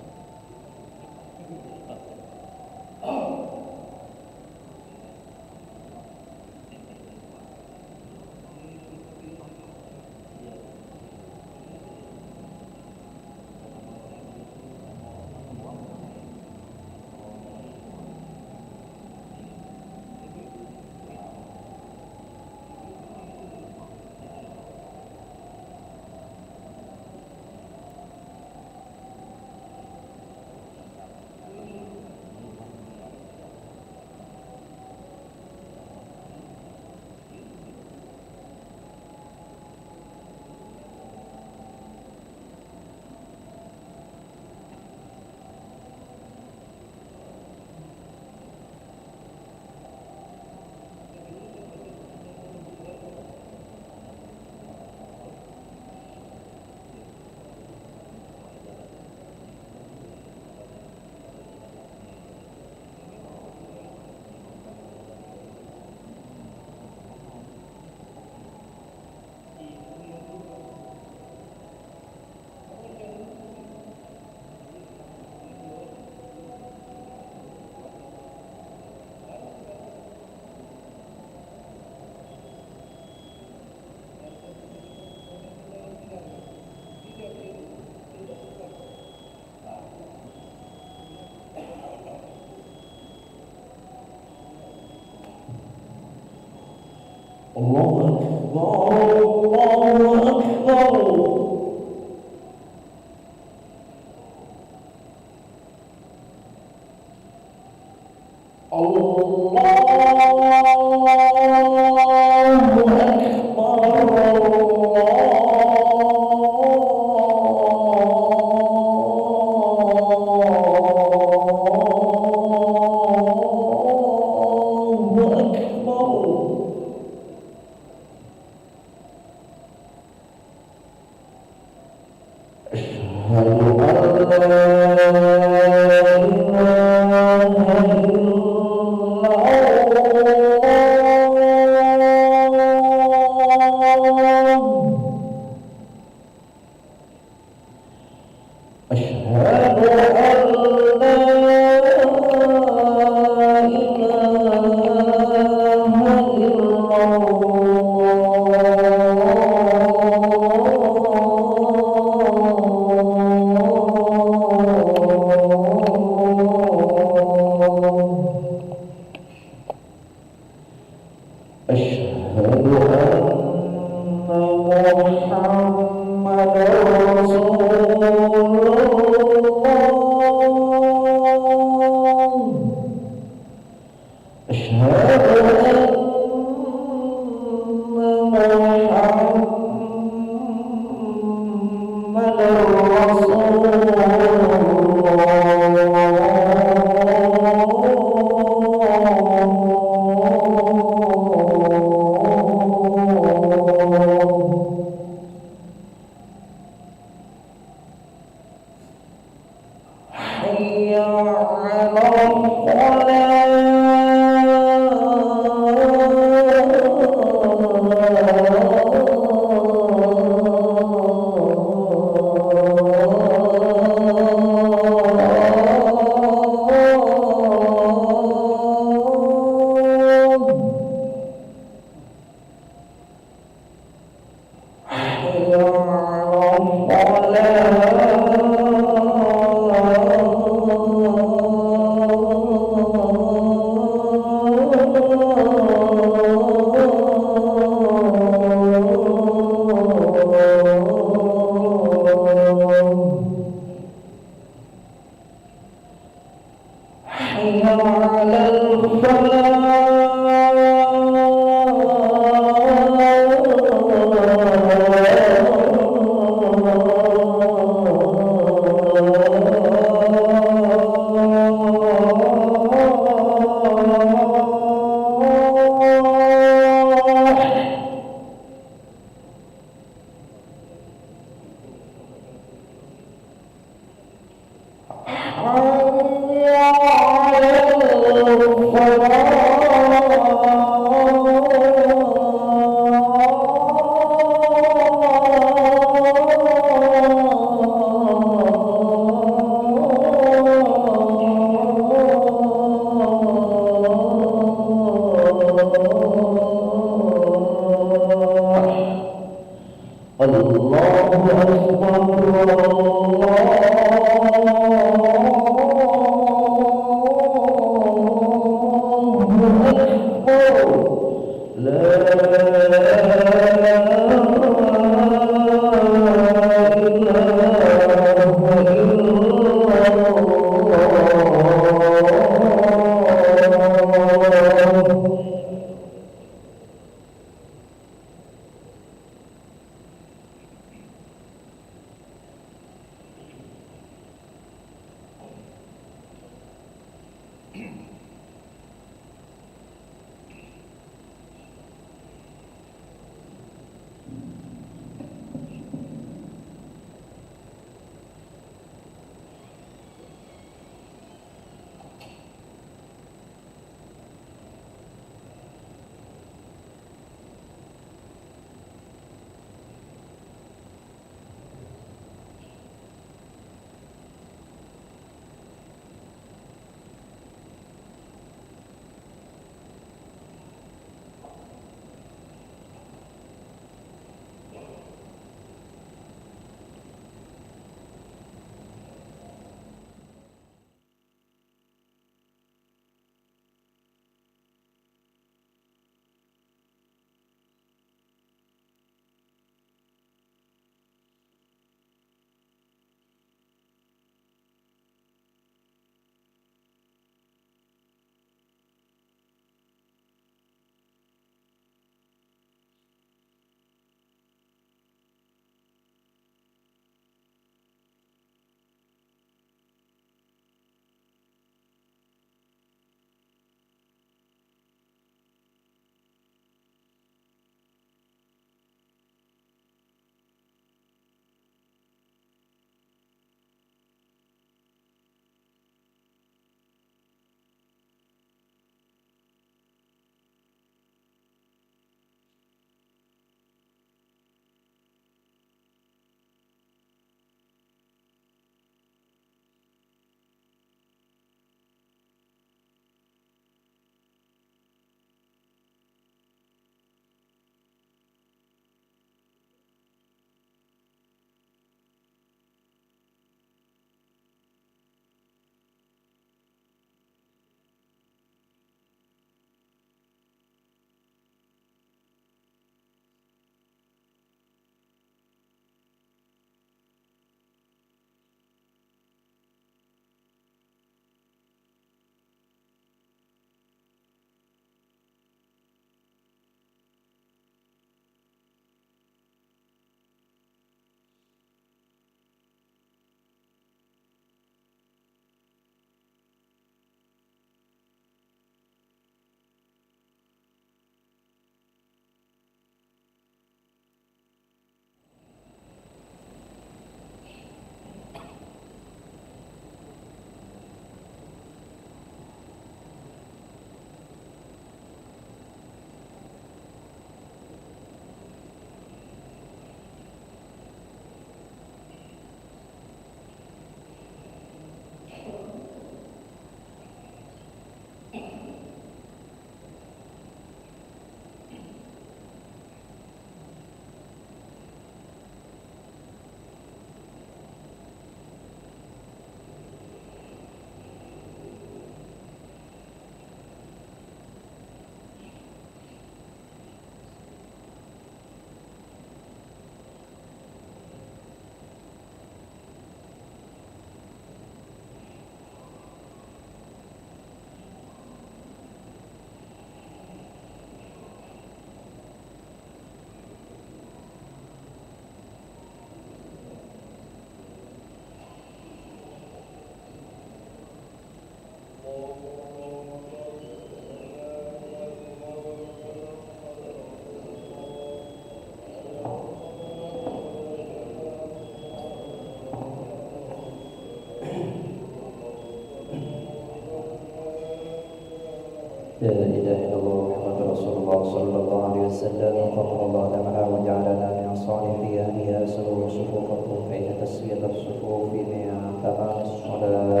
الله صلى الله عليه وسلم غفر الله لنا وجعلنا من صالحين يسوع صفوفكم بين تسوية الصفوف من تمام الصلاة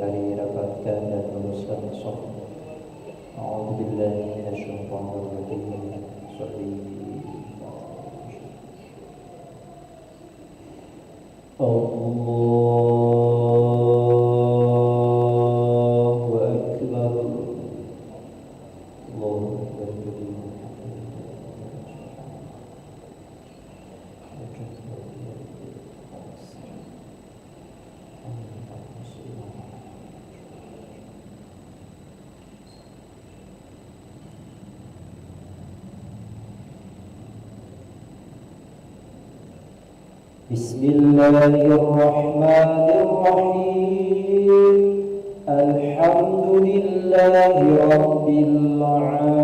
أن رفعت المسلم صف أعوذ بالله من الشيطان الرجيم صلي الله أكبر الله أكبر بسم الله الرحمن الرحيم الحمد لله رب العالمين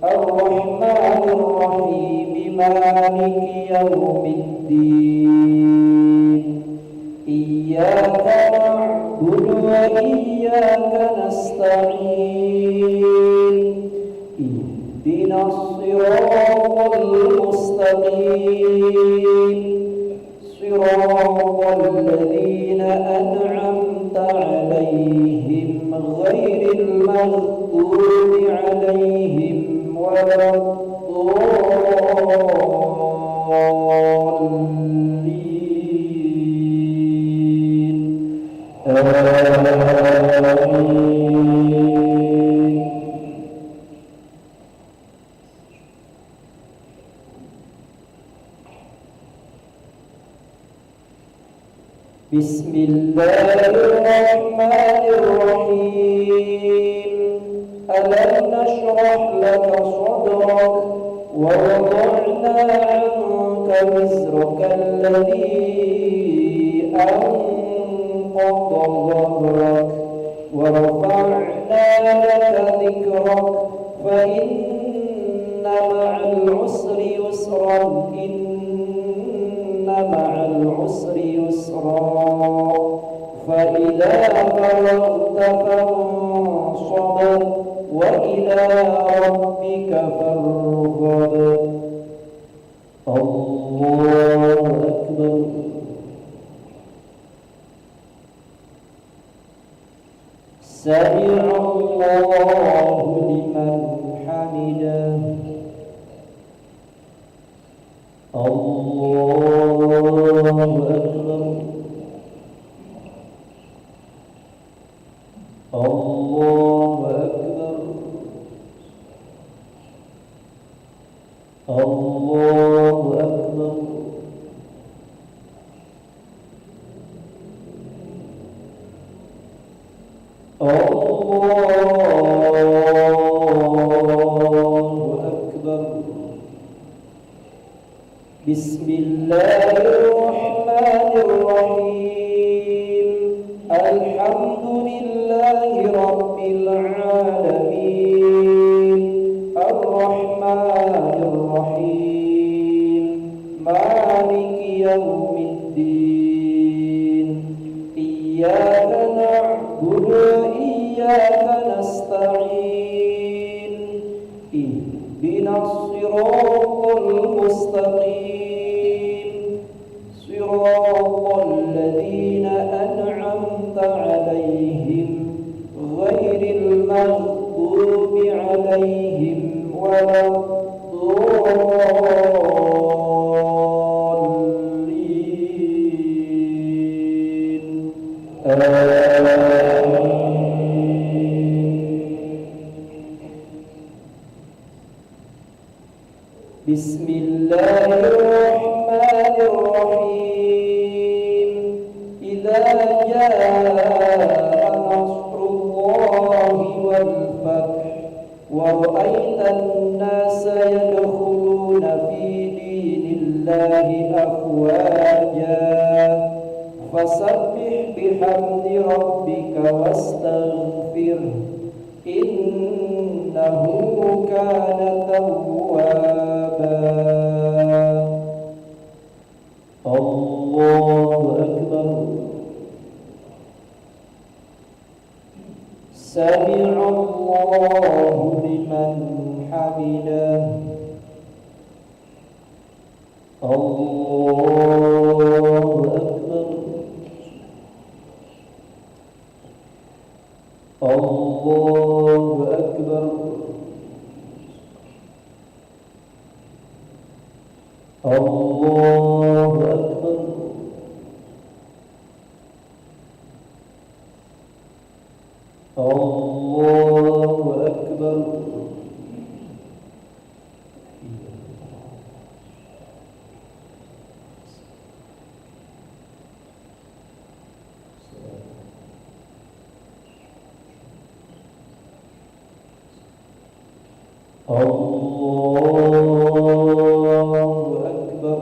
الرحمن الرحيم مالك يوم الدين إياك نعبد وإياك نستعين اهدنا الصراط المستقيم صراط الذين أنعمت عليهم غير المغضوب عليهم ولا الضالين آمين. بسم الله الرحمن الرحيم ألم نشرح لك صدرك ووضعنا عنك وزرك الذي أنقض ظهرك ورفعنا لك ذكرك فإن مع العسر يسرا مع العسر يسرا فإذا فرغت فانصب وإلى ربك فارغب الله أكبر سمع الله لمن حمده الله أكبر الله أكبر الله أكبر الله أكبر بسم الله الرحمن الرحيم الحمد لله رب العالمين الرحمن الرحيم مالك يوم الدين إياك نعبد وإياك نستعين اهدنا الصراط المستقيم صراط الذين أنعمت عليهم غير المغضوب عليهم ولا الضالين بسم الله الرحمن الرحيم إذا جاء نصر الله والفتح ورأيت الناس يدخلون في دين الله أفواجا فسبح بحمد ربك واستغفره إنه كان توابا الله أكبر سمع الله الله لمن حمده الله أكبر الله أكبر الله أكبر الله أكبر الله أكبر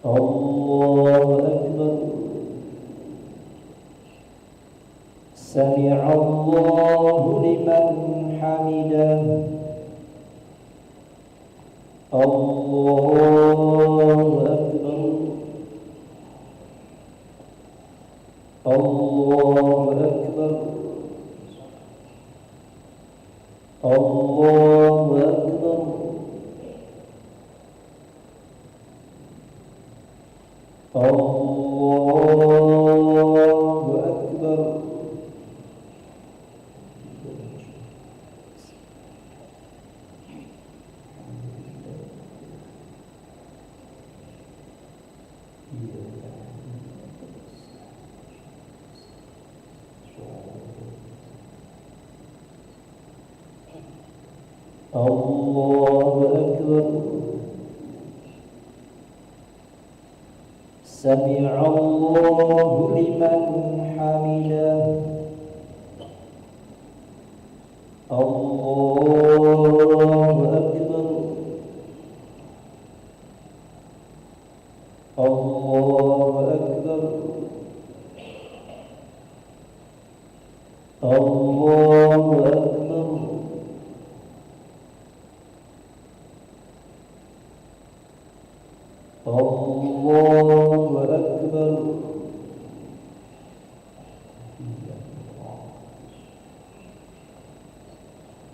الله أكبر سمع الله لمن حمده الله أكبر الله أكبر الله أكبر الله أكبر الله أكبر سمع الله لمن حمده الله أكبر الله أكبر الله أكبر الله أكبر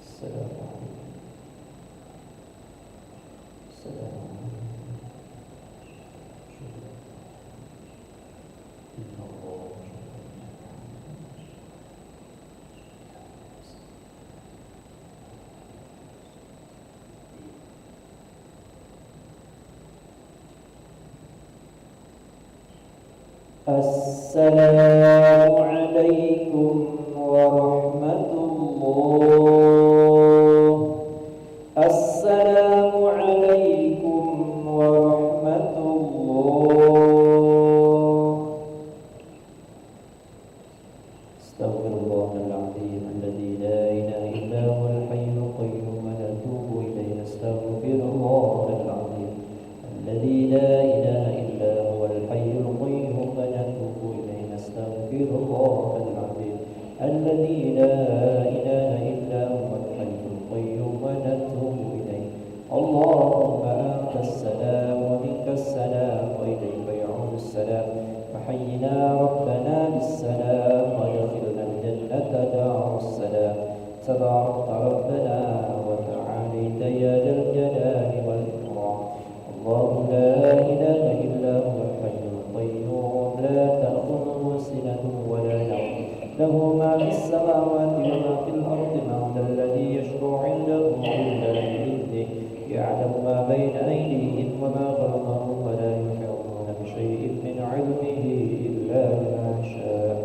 السلام السلام عليكم ورحمة الله السلام عليكم ورحمة الله استغفر الله العظيم الذي لا إله إلا هو الحي القيوم ونتوب إليه استغفر الله العظيم الذي لا إله إلا هو الحي القيوم ونتوب إليه نستغفر الله العظيم الذي لا إله إلا هو الحي القيوم ونتوب إليه اللهم أنت السلام ومنك السلام وإليك يعود السلام فحينا ربنا بالسلام وادخلنا الجنة دار السلام تبارك ربنا وتعاليت يا ذا الجلال والإكرام الله لا إله إلا هو الحي القيوم لا تأخذه سنة ولا نوم له ما في السماوات وما في الأرض من ذا الذي يشفع عنده إلا بإذنه يعلم ما بين أيديهم وما خلفهم ولا يحيطون بشيء من علمه إلا بما شاء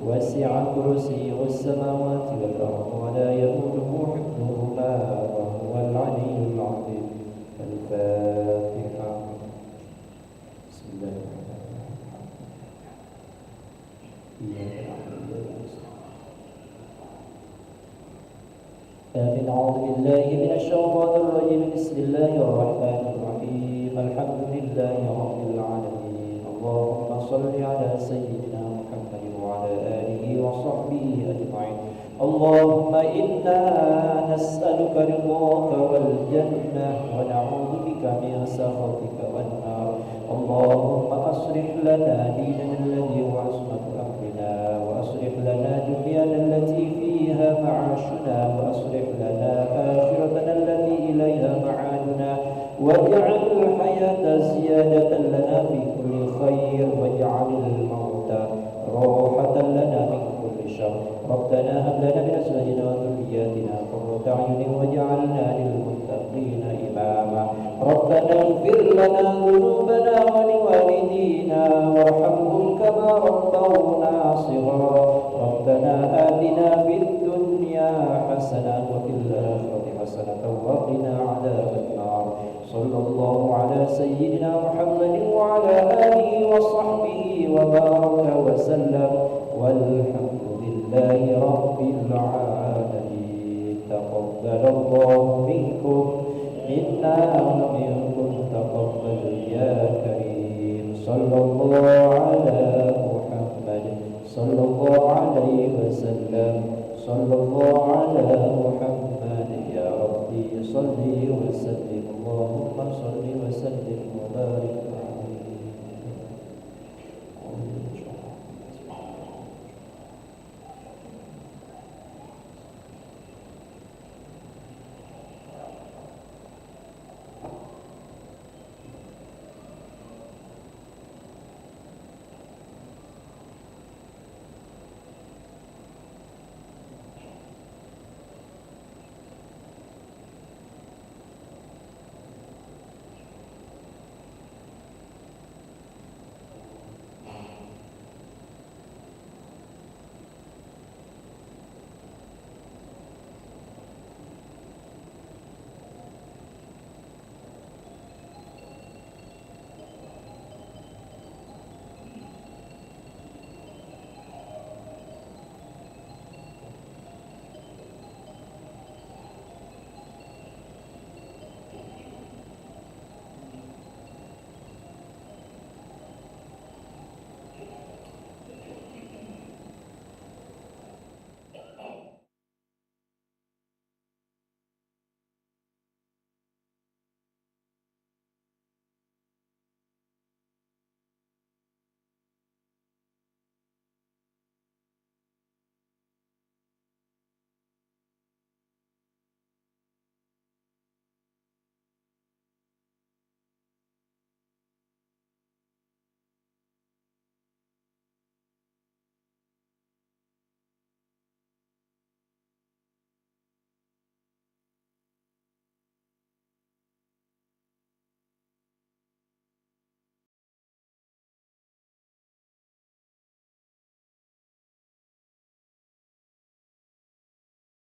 وسع كرسيه السماوات والأرض ولا يؤوده حفظهما وهو العلي العظيم الفاتحة بسم الله الرحمن الرحيم أعوذ بالله من الشيطان الرجيم بسم الله الرحمن الرحيم الحمد لله رب العالمين اللهم صل على سيدنا محمد وعلى آله وصحبه أجمعين. اللهم إنا نسألك رضاك والجنة ونعوذ بك من سخطك والنار. اللهم أصلح لنا ديننا الذي هو عصمة أمرنا، وأصلح لنا دنيانا التي فيها معاشنا، وأصلح لنا آخرتنا التي إليها معادنا، واجعل الحياة زيادة لنا في كل خير، واجعل الموت راحة لنا من كل شر. ربنا هب لنا من أزواجنا وذرياتنا قرة أعين واجعلنا للمتقين إماما. ربنا اغفر لنا ذنوبنا ولوالدينا وارحمهم كما ربونا صغارا. ربنا آتنا في الدنيا حسنة وفي الآخرة حسنة وقنا عذاب النار. صلى الله على سيدنا محمد وعلى آله وصحبه وبارك وسلم، والحمد لله رب العالمين. تقبل الله منكم منا ومنكم تقبل يا كريم. صلى الله على محمد صلى الله عليه وسلم. صلى الله على محمد. يا ربي صل وسلم، اللهم صل وسلم وبارك